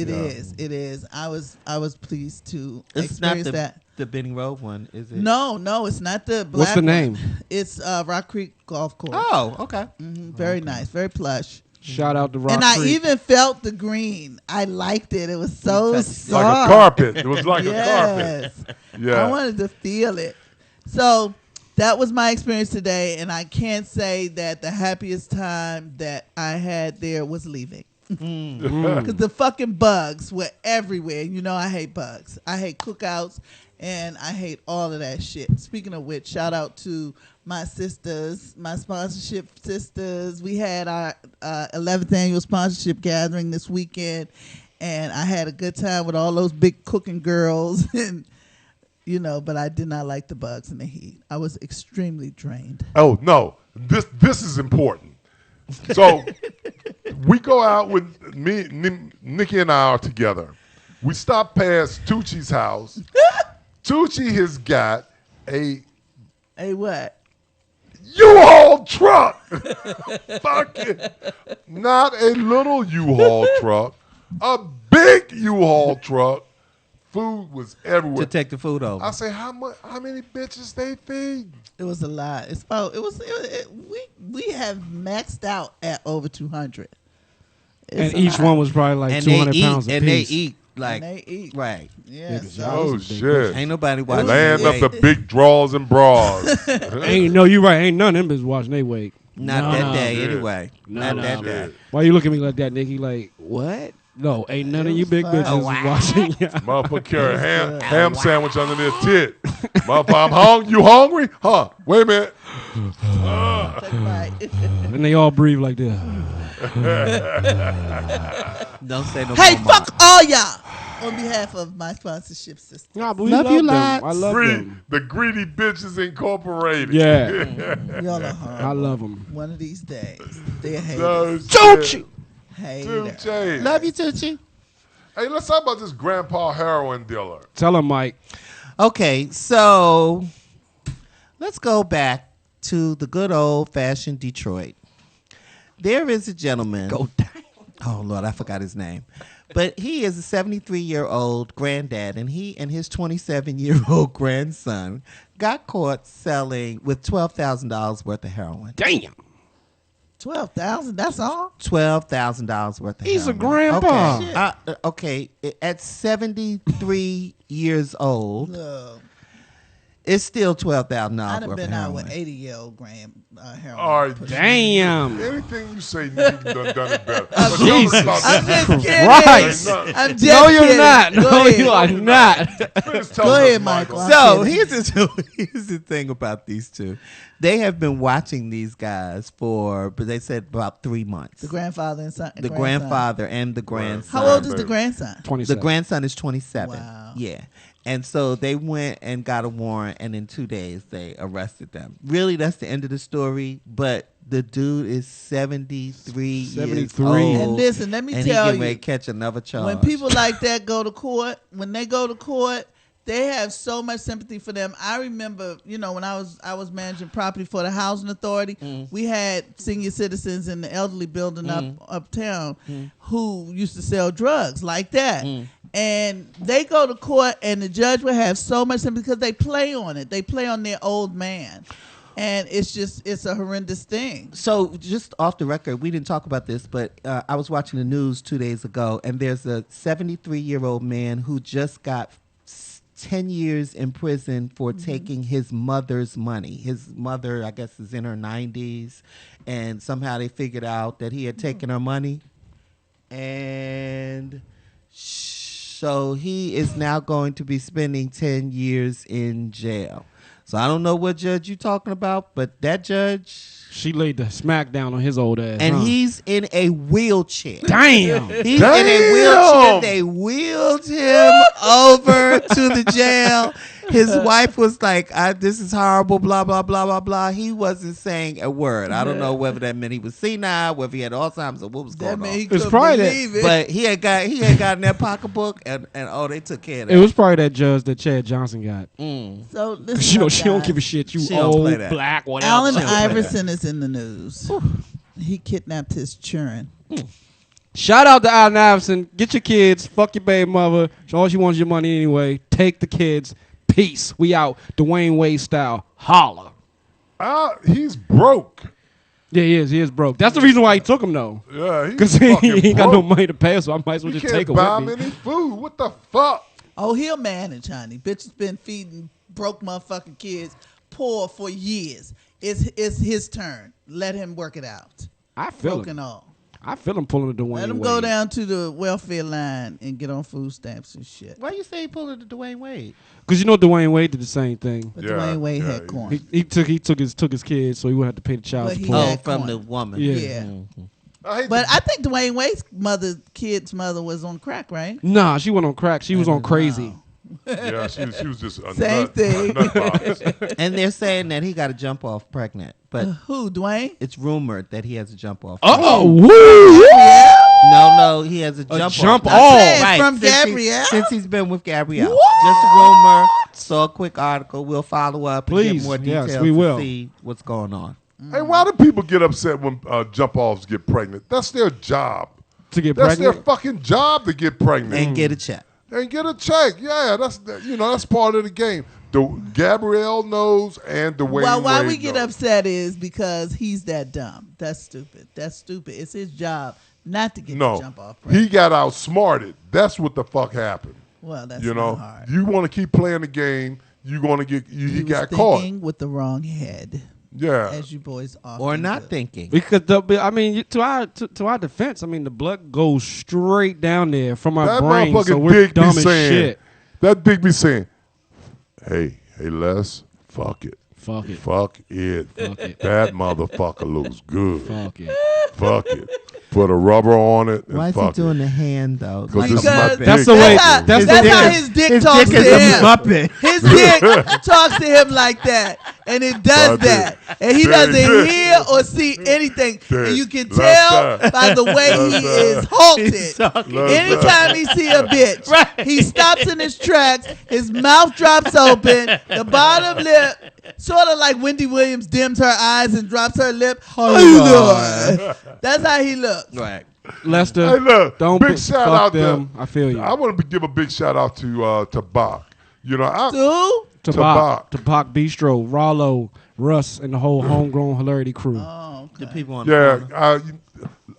It is. I was pleased to It's not experience the Benning Road one, is it? No, it's not the black What's the name? one. It's Rock Creek Golf Course. Oh, okay. Very nice, very plush. Shout out to Rock And Creek. I even felt the green. I liked it. It was so soft. Like a carpet. It was like a Yes. carpet. Yeah. I wanted to feel it. So that was my experience today, and I can't say that the happiest time that I had there was leaving. Because the fucking bugs were everywhere. You know I hate bugs. I hate cookouts, and I hate all of that shit. Speaking of which, shout out to my sisters, my sponsorship sisters. We had our 11th annual sponsorship gathering this weekend, and I had a good time with all those big cooking girls. And but I did not like the bugs and the heat. I was extremely drained. Oh no, this is important. So we go out with me, Nikki and I are together. We stop past Tucci's house. Tucci has got a what? U-Haul truck. Fucking not a little U-Haul truck, a big U-Haul truck. Food was everywhere. To take the food over. I say, how many bitches they feed? It was a lot. We have maxed out at over 200. And each one was probably like 200 pounds a piece. And they eat like and they eat. Right. Yeah. Oh shit! Ain't nobody watching. Land up the big draws and bras. You right. Ain't none of them bitches watching they weight. Not that day anyway. Not that day. Why you look at me like that, Nikki? Like what? No, ain't none of you big bitches watching. Motherfucker carry a ham sandwich under their tit. Motherfucker, I'm hungry. You hungry? Huh? Wait a minute. And they all breathe like this. Don't say no Hey, more, fuck all y'all. On behalf of my sponsorship system. Nah, but we Love you them. lots. I love them. The Greedy Bitches Incorporated. Yeah. Y'all are horrible. I love them. One of these days, they're No haters. shit. Haters. Tucci. Love you, Tucci. Hey, let's talk about this grandpa heroin dealer. Tell him, Mike. Okay, so let's go back to the good old-fashioned Detroit. There is a gentleman. Go down. Oh, Lord, I forgot his name. But he is a 73-year-old granddad, and he and his 27-year-old grandson got caught selling with $12,000 worth of heroin. Damn. 12,000. That's all. $12,000 worth of He's a heroin. grandpa. Okay. At 73 years old, Look, it's still $12,000 I'd worth have of been out heroin. with 80-year-old heroin. All right, Damn. everything you say, Nick, done it better. Jesus. I'm just kidding. Christ. I'm just No, you're kidding. not. Go No, ahead. you are not. Go ahead, Michael. So here's the thing about these two. They have been watching these guys but they said about 3 months. The grandfather and son. The grandfather and the grandson. How old is the grandson? 27. The grandson is 27. Wow. Yeah. And so they went and got a warrant, and in 2 days they arrested them. Really, that's the end of the story. But the dude is 73 years 73. old. And listen, let me and tell he getting ready you, to catch another charge. when people like that go to court, they have so much sympathy for them. I remember, when I was managing property for the housing authority, we had senior citizens in the elderly building uptown who used to sell drugs like that. And they go to court, and the judge will have so much sympathy because they play on it. They play on their old man. And it's a horrendous thing. So just off the record, we didn't talk about this, but I was watching the news 2 days ago, and there's a 73-year-old man who just got 10 years in prison for taking his mother's money. His mother, I guess, is in her 90s, and somehow they figured out that he had taken her money. And so he is now going to be spending 10 years in jail. So I don't know what judge you're talking about, but that judge... She laid the smack down on his old ass. And he's in a wheelchair. Damn. He's in a wheelchair. They wheeled him over to the jail. His wife was like, "This is horrible." Blah blah blah blah blah. He wasn't saying a word. I don't know whether that meant he was senile, whether he had Alzheimer's, or what was going on. It's probably that. But he had gotten that pocketbook, and they took care of that. It was probably that judge that Chad Johnson got. So listen, She don't give a shit. You She don't old play that. black whatever. Allen She don't play that. Iverson is in the news. He kidnapped his children. Shout out to Allen Iverson. Get your kids. Fuck your baby mother. All she wants is your money anyway. Take the kids. Peace. We out. Dwayne Wade style. Holla. He's broke. Yeah, he is. He is broke. That's the reason why he took him though. Yeah, he's Because he fucking ain't got no broke. money to pay us, so I might as well He just can't take him buy with him me. any food. What the fuck? Oh, he'll manage, honey. Bitch has been feeding broke motherfucking kids poor for years. It's his turn. Let him work it out. I feel Broken him. all. I feel him pulling the Dwayne Let him Wade. go down to the welfare line and get on food stamps and shit. Why you say he pulled it to Dwayne Wade? Because you know Dwayne Wade did the same thing. But Dwayne Wade had corn. He took his kids, so he wouldn't have to pay the child But he support. had from corn. the woman. Yeah. But I think Dwayne Wade's kid's mother was on crack, right? Nah, she went on crack. She was on crazy. Yeah, she was just a Same nut, thing. a nut box. And they're saying that he got a jump off pregnant, but who, Dwayne? It's rumored that he has a jump off. No, he has a jump off. Right, from Gabrielle? Since he's been with Gabrielle. Just a rumor. So a quick article. We'll follow up and Please, get more yes, details we will. to see what's going on. Hey, why do people get upset when jump-offs get pregnant? That's their job. To get That's pregnant? their fucking job to get pregnant. And get a check. And get a check. Yeah, that's part of the game. Gabrielle knows and Dwayne Well, why Wade we get knows. upset is because he's that dumb. That's stupid. That's stupid. It's his job not to get the jump off. He got outsmarted. That's what the fuck happened. Well, that's you not know, hard. you want to keep playing the game. You're going to get. He was got caught. thinking with the wrong head. Yeah. As you boys often Or not do. thinking. Because to our defense, I mean the blood goes straight down there from our That brain, so motherfucking we're dick be dumb as saying. shit. That dick be saying, "Hey, Les, fuck it, fuck it, fuck it, fuck it. That motherfucker looks good. Fuck it, fuck it. Put a rubber on it and Why is he fuck doing it." the hand though? Because this is my Because dick. That's the way. That's how his dick talks dick to is a him. Muppet. His dick talks to him like that, and it does My that, dick. and he Dirty doesn't dick. hear or see anything, Dick. and you can Left tell side. by the way he Left is side. halted. Left Anytime he see a bitch, he stops in his tracks, his mouth drops open, the bottom lip, sort of like Wendy Williams dims her eyes and drops her lip. How you doing? That's how he looks. Right. Lester, Hey, look, don't big put, shout fuck out them. I feel you. I want to give a big shout out to Bach. You know, Who? Tabak Bistro, Rollo, Russ, and the whole homegrown hilarity crew. The people on yeah, the corner.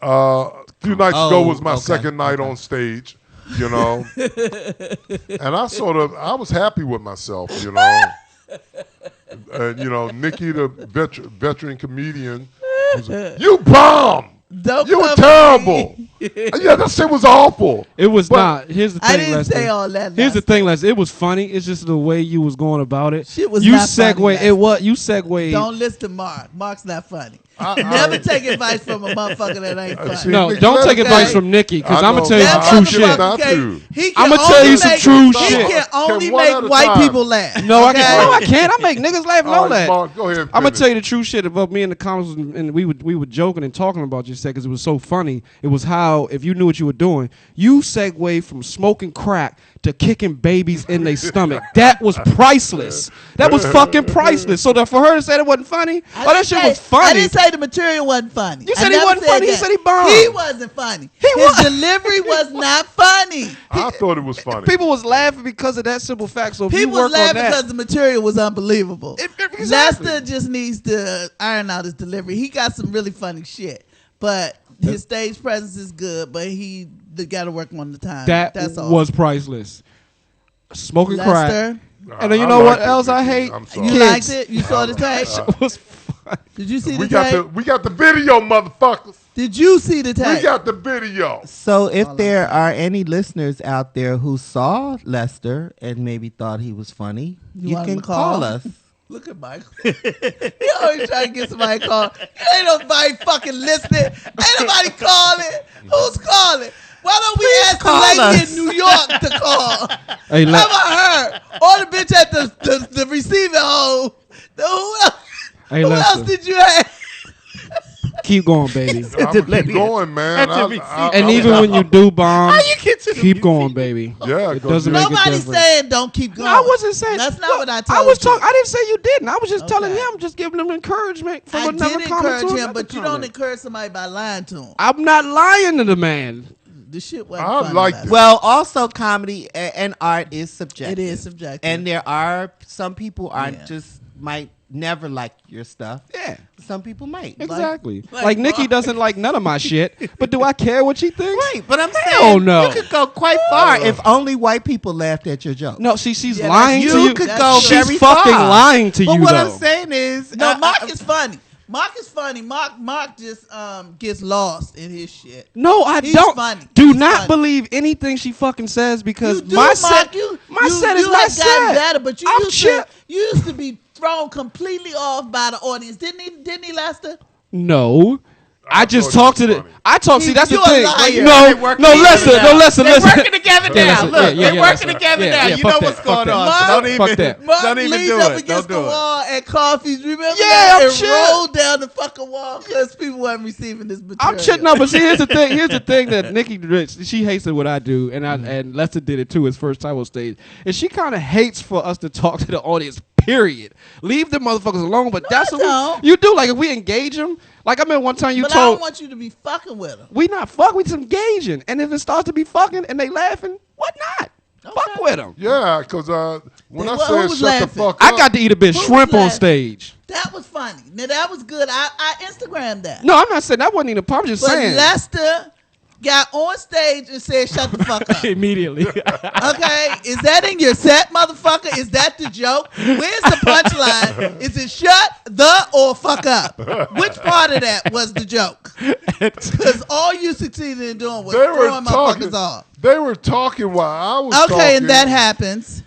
a few nights ago was my okay, second night on stage. You know, and I was happy with myself. You know, and you know, Nikki, the veteran comedian, was like, "You bomb." Don't You were come terrible. me. Yeah, that shit was awful. It was But- not. Here's the thing, I didn't Lester. say all that. Here's the Lester. thing, Lester. It was funny. It's just the way you was going about it. Shit was you not funny, segue. Lester. It was you segue. Don't listen to Mark. Mark's not funny. Never take advice from a motherfucker that ain't funny. See, No, Nick, don't let take it advice go. from Nikki because I I'm gonna know. tell you That some true motherfucker shit. Not can't- to. he can I'ma tell you only some make- true he shit. can only one make at a white time. people laugh. No, I okay? can't. No, I can't. I make niggas laugh and all All right, that. Mark, go ahead. I'm gonna finish. tell you the true shit about me and the comments, and we were joking and talking about you because it was so funny. It was how if you knew what you were doing, you segue from smoking crack to kicking babies in their stomach. That was priceless. That was fucking priceless. So for her to say that wasn't funny, that shit was funny. I didn't say the material wasn't funny. You I said he never wasn't funny. You that. said he bombed. He wasn't funny. His delivery was not funny. I thought it was funny. People was laughing because of that simple fact. So if People you was work on laughing because that, the material was unbelievable. exactly. Lester just needs to iron out his delivery. He got some really funny shit, but his stage presence is good. But he got to work on the time. That's all. was priceless. Smoking Lester, crack. And then you I know what liked it, else I Nikki. hate? I'm sorry. you Kids. liked it? You saw the tape? It was fun. Did you see We the got tape? we got the video, motherfuckers. Did you see the tape? We got the video. So if there are any listeners out there who saw Lester and maybe thought he was funny, you want can him to call? call us. Look at Michael. He always trying to get somebody to call. Ain't nobody fucking listening. Ain't nobody calling. Who's calling? Why don't we ask the call lady us. in New York to call? Hey, How about her? Or the bitch at the receiving hole. Hey, Who Lester. else did you have? Keep going, baby. I'm keep going, man. And even when you do bomb, to keep going, baby. Yeah, It doesn't make a Nobody's difference. saying don't keep going. No, I wasn't saying. That's not Look, what I told I was you. talking. I didn't say you didn't. I was just telling Okay. him, just giving him encouragement from I another did comment encourage to him, another but you comment. don't encourage somebody by lying to him. I'm not lying to the man. The shit wasn't I funny like last this. Well, also comedy and art is subjective. It is subjective. And there are some people aren't Yeah. just might never like your stuff. Yeah. Some people might. Exactly. like Like Nikki doesn't like none of my shit, but do I care what she thinks? Right, but I'm Hell saying no. you could go quite far if only white people laughed at your joke. No, see, she's Yeah, lying that's- to you you. could That's go true. She's very fucking far. lying to but you, what though. I'm saying is, No, Mark is funny. Mark is funny. Mark just gets lost in his shit. No, I He's don't. funny. Do He's not funny. believe anything she fucking says because You do, my Mark. set, You set is you my have gotten set. better, but you I'm used to be thrown completely off by the audience, didn't he, Lester? No. I just thought talked you to was the. funny. I talk. See, that's the You a thing. liar. They No, working no, together listen, now. no, listen, They're listen. working together Yeah, now. listen. Look, Yeah, yeah, they're yeah, working listen. together Yeah, now. yeah, You fuck know that, what's fuck going that. on. Mark- So don't Fuck even, that. Mark don't even leaned do up it. against Don't the do it. wall at Coffee's. Remember Yeah, that? I'm And chill. rolled down the fucking wall because people weren't receiving this material. I'm shitting up, but see, here's the thing. Here's the thing that Nikki, she hates it what I do, and and Lester did it too his first time on stage, and she kind of hates for us to talk to the audience. Period. Leave the motherfuckers alone. But that's I what don't. you do. Like if we engage them, like I remember one time you But I told. don't want you to be fucking with them. We not fuck, we just engaging. And if it starts to be fucking and they laughing, what not? Fuck with them. Yeah, because when Then I who said was shut laughing? the fuck up, I got to eat a bit Who was shrimp on laughing? stage. That was funny. Now that was good. I Instagrammed that. No, I'm not saying that wasn't even a problem. I'm just But saying. Lester got on stage and said, "Shut the fuck up." Immediately. Okay, is that in your set, motherfucker? Is that the joke? Where's the punchline? Is it shut the or fuck up? Which part of that was the joke? Because all you succeeded in doing was they were throwing talking. motherfuckers off. They were talking while I was talking. Okay, and that happens.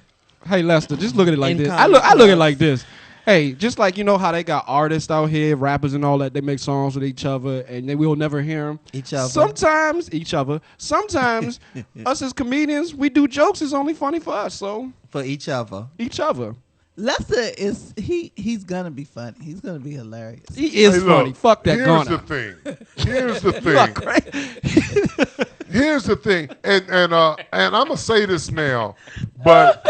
Hey Lester, just look at it like In this. comedy I look at it clubs. like this. Hey, just like you know how they got artists out here, rappers and all that, they make songs with each other, and then we'll never hear them. Each other. Sometimes each other. Sometimes us as comedians, we do jokes. It's only funny for us. So For each other. each other. Lester is he's gonna be funny. He's gonna be hilarious. He is Hey, look, funny. Fuck that Here's Gunna. the thing. Here's the thing. Here's the thing. And I'm gonna say this now, but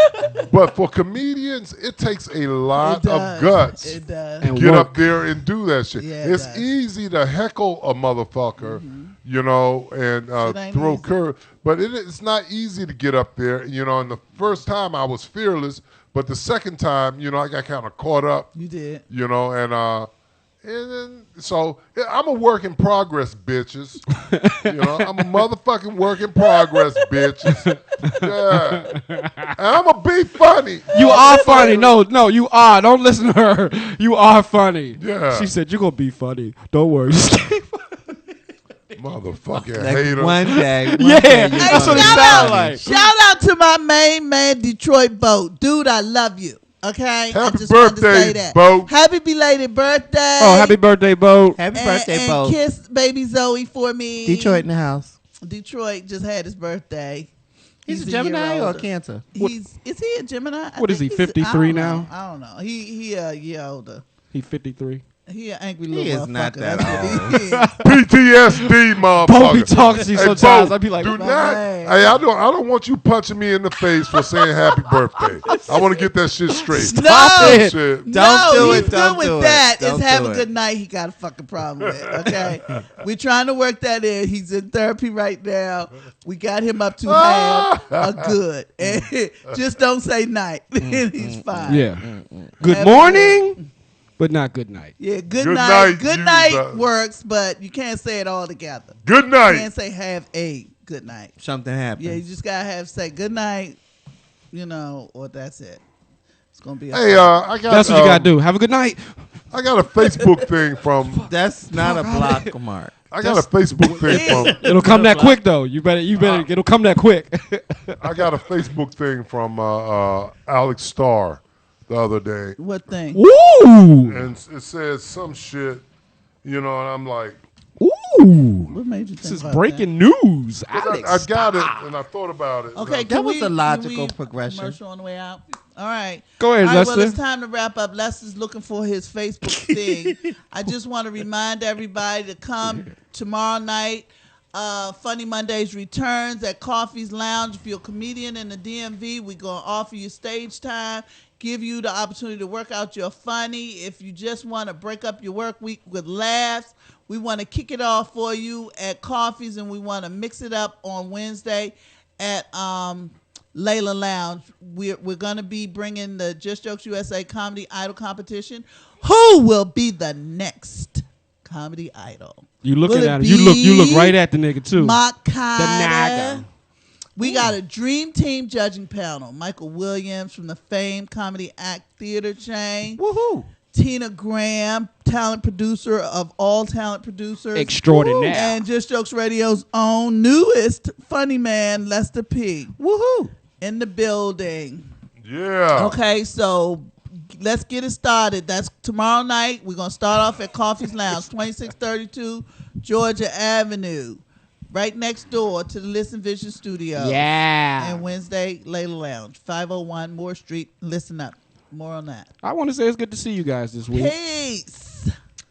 for comedians, it takes a lot It of does. guts. It does. And Get work. up there and do that shit. Yeah, it It's does. easy to heckle a motherfucker, you know, and Shit ain't throw easy. curve, but it's not easy to get up there, you know. And the first time I was fearless, but the second time, you know, I got kind of caught up, You did. you know, and then so I'm a work in progress, bitches. You know, I'm a motherfucking work in progress, bitches. Yeah, and I'm gonna be funny. You are funny. No, you are. Don't listen to her. You are funny. Yeah. She said you're gonna be funny. Don't worry. Motherfucking Like hater. one day. One Yeah, day you're that's gonna what it be shout sounds out, funny. like. shout out to my main man, Detroit Boat. Dude, I love you. Okay? I Happy just wanted to birthday, say that. Boat. Happy belated birthday. Oh, happy birthday, Bo. Happy and, birthday, and Bo. kiss baby Zoe for me. Detroit in the house. Detroit just had his birthday. He's a year Gemini or a older. Cancer? Is he a Gemini? What is he, 53 now? I don't know. He a year older. He 53. He an angry He little is not motherfucker. that That's what he is. PTSD, motherfucker. Bo be talking to you Hey, sometimes. Bo, I be like, do "My not. man." Hey, I don't want you punching me in the face for saying happy birthday. I want to get that shit straight. No. it. Shit. No, do he's it, don't good with do it, that. don't It's have do a it. good night. He got a fucking problem with. Okay, we're trying to work that in. He's in therapy right now. We got him up to half a good, and just don't say night. He's fine. Yeah. Good Happy morning, but not good night. Yeah, good Good night. night, Good you night guys. works, but you can't say it all together. Good You night. can't say have a good night. Something happened. Yeah, you just gotta say good night, you know, or that's it. It's gonna be. Hey, I got. That's what you gotta do. Have a good night. I got a Facebook thing from. That's not a block mark. I got a Facebook thing from. It'll come that quick though. You better. It'll come that quick. I got a Facebook thing from Alex Starr the other day, What thing? Ooh. and it says some shit, you know, and I'm like, What made you think This is about breaking news. 'Cause Alex, I got it and I thought about it. Okay, That was a logical can we progression. Commercial on the way out. All right. Go ahead, All right, well, Lester. it's time to wrap up. Lester's looking for his Facebook thing. I just want to remind everybody to come tomorrow night. Funny Mondays returns at Coffee's Lounge. If you're a comedian in the DMV, we're going to offer you stage time, give you the opportunity to work out your funny. If you just want to break up your work week with laughs, we want to kick it off for you at Coffee's, and we want to mix it up on Wednesday at Layla Lounge. We're going to be bringing the Just Jokes USA Comedy Idol competition. Who will be the next comedy idol? You looking Will at it him. You look be right at the nigga too. Mock The Carter? naga. We got a dream team judging panel. Michael Williams from the famed Comedy Act Theater chain. Woohoo! Tina Graham, talent producer of all talent producers. Extraordinaire. And Just Jokes Radio's own newest funny man, Lester P. Woohoo! In the building. Yeah. Okay, so let's get it started. That's tomorrow night. We're going to start off at Coffee's Lounge, 2632 Georgia Avenue, right next door to the Listen Vision Studio. Yeah. And Wednesday, Layla Lounge, 501 Moore Street. Listen up. More on that. I want to say it's good to see you guys this week. Peace.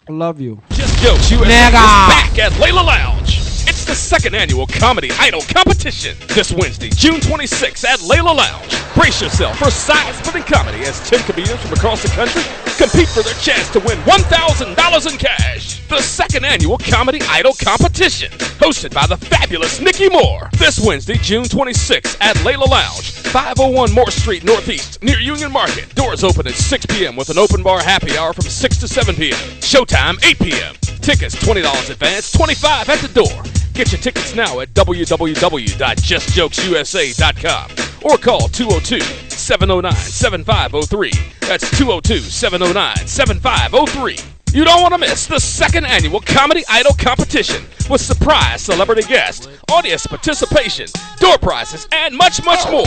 I love you. Just Jokes USA is back at Layla Lounge. It's the second annual Comedy Idol competition this Wednesday, June 26th at Layla Lounge. Brace yourself for side-splitting comedy as 10 comedians from across the country compete for their chance to win $1,000 in cash. The second annual Comedy Idol competition, hosted by the fabulous Niki Moore. This Wednesday, June 26th at Layla Lounge, 501 Moore Street Northeast, near Union Market. Doors open at 6 p.m. with an open bar happy hour from 6 to 7 p.m. Showtime, 8 p.m. Tickets, $20 advance, $25 at the door. Get your tickets now at www.justjokesusa.com or call 202-709-7503. That's 202-709-7503. You don't want to miss the second annual Comedy Idol competition with surprise celebrity guests, audience participation, door prizes, and much, much more.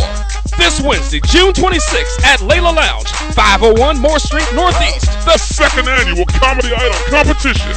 This Wednesday, June 26th at Layla Lounge, 501 Moore Street Northeast. The second annual Comedy Idol competition.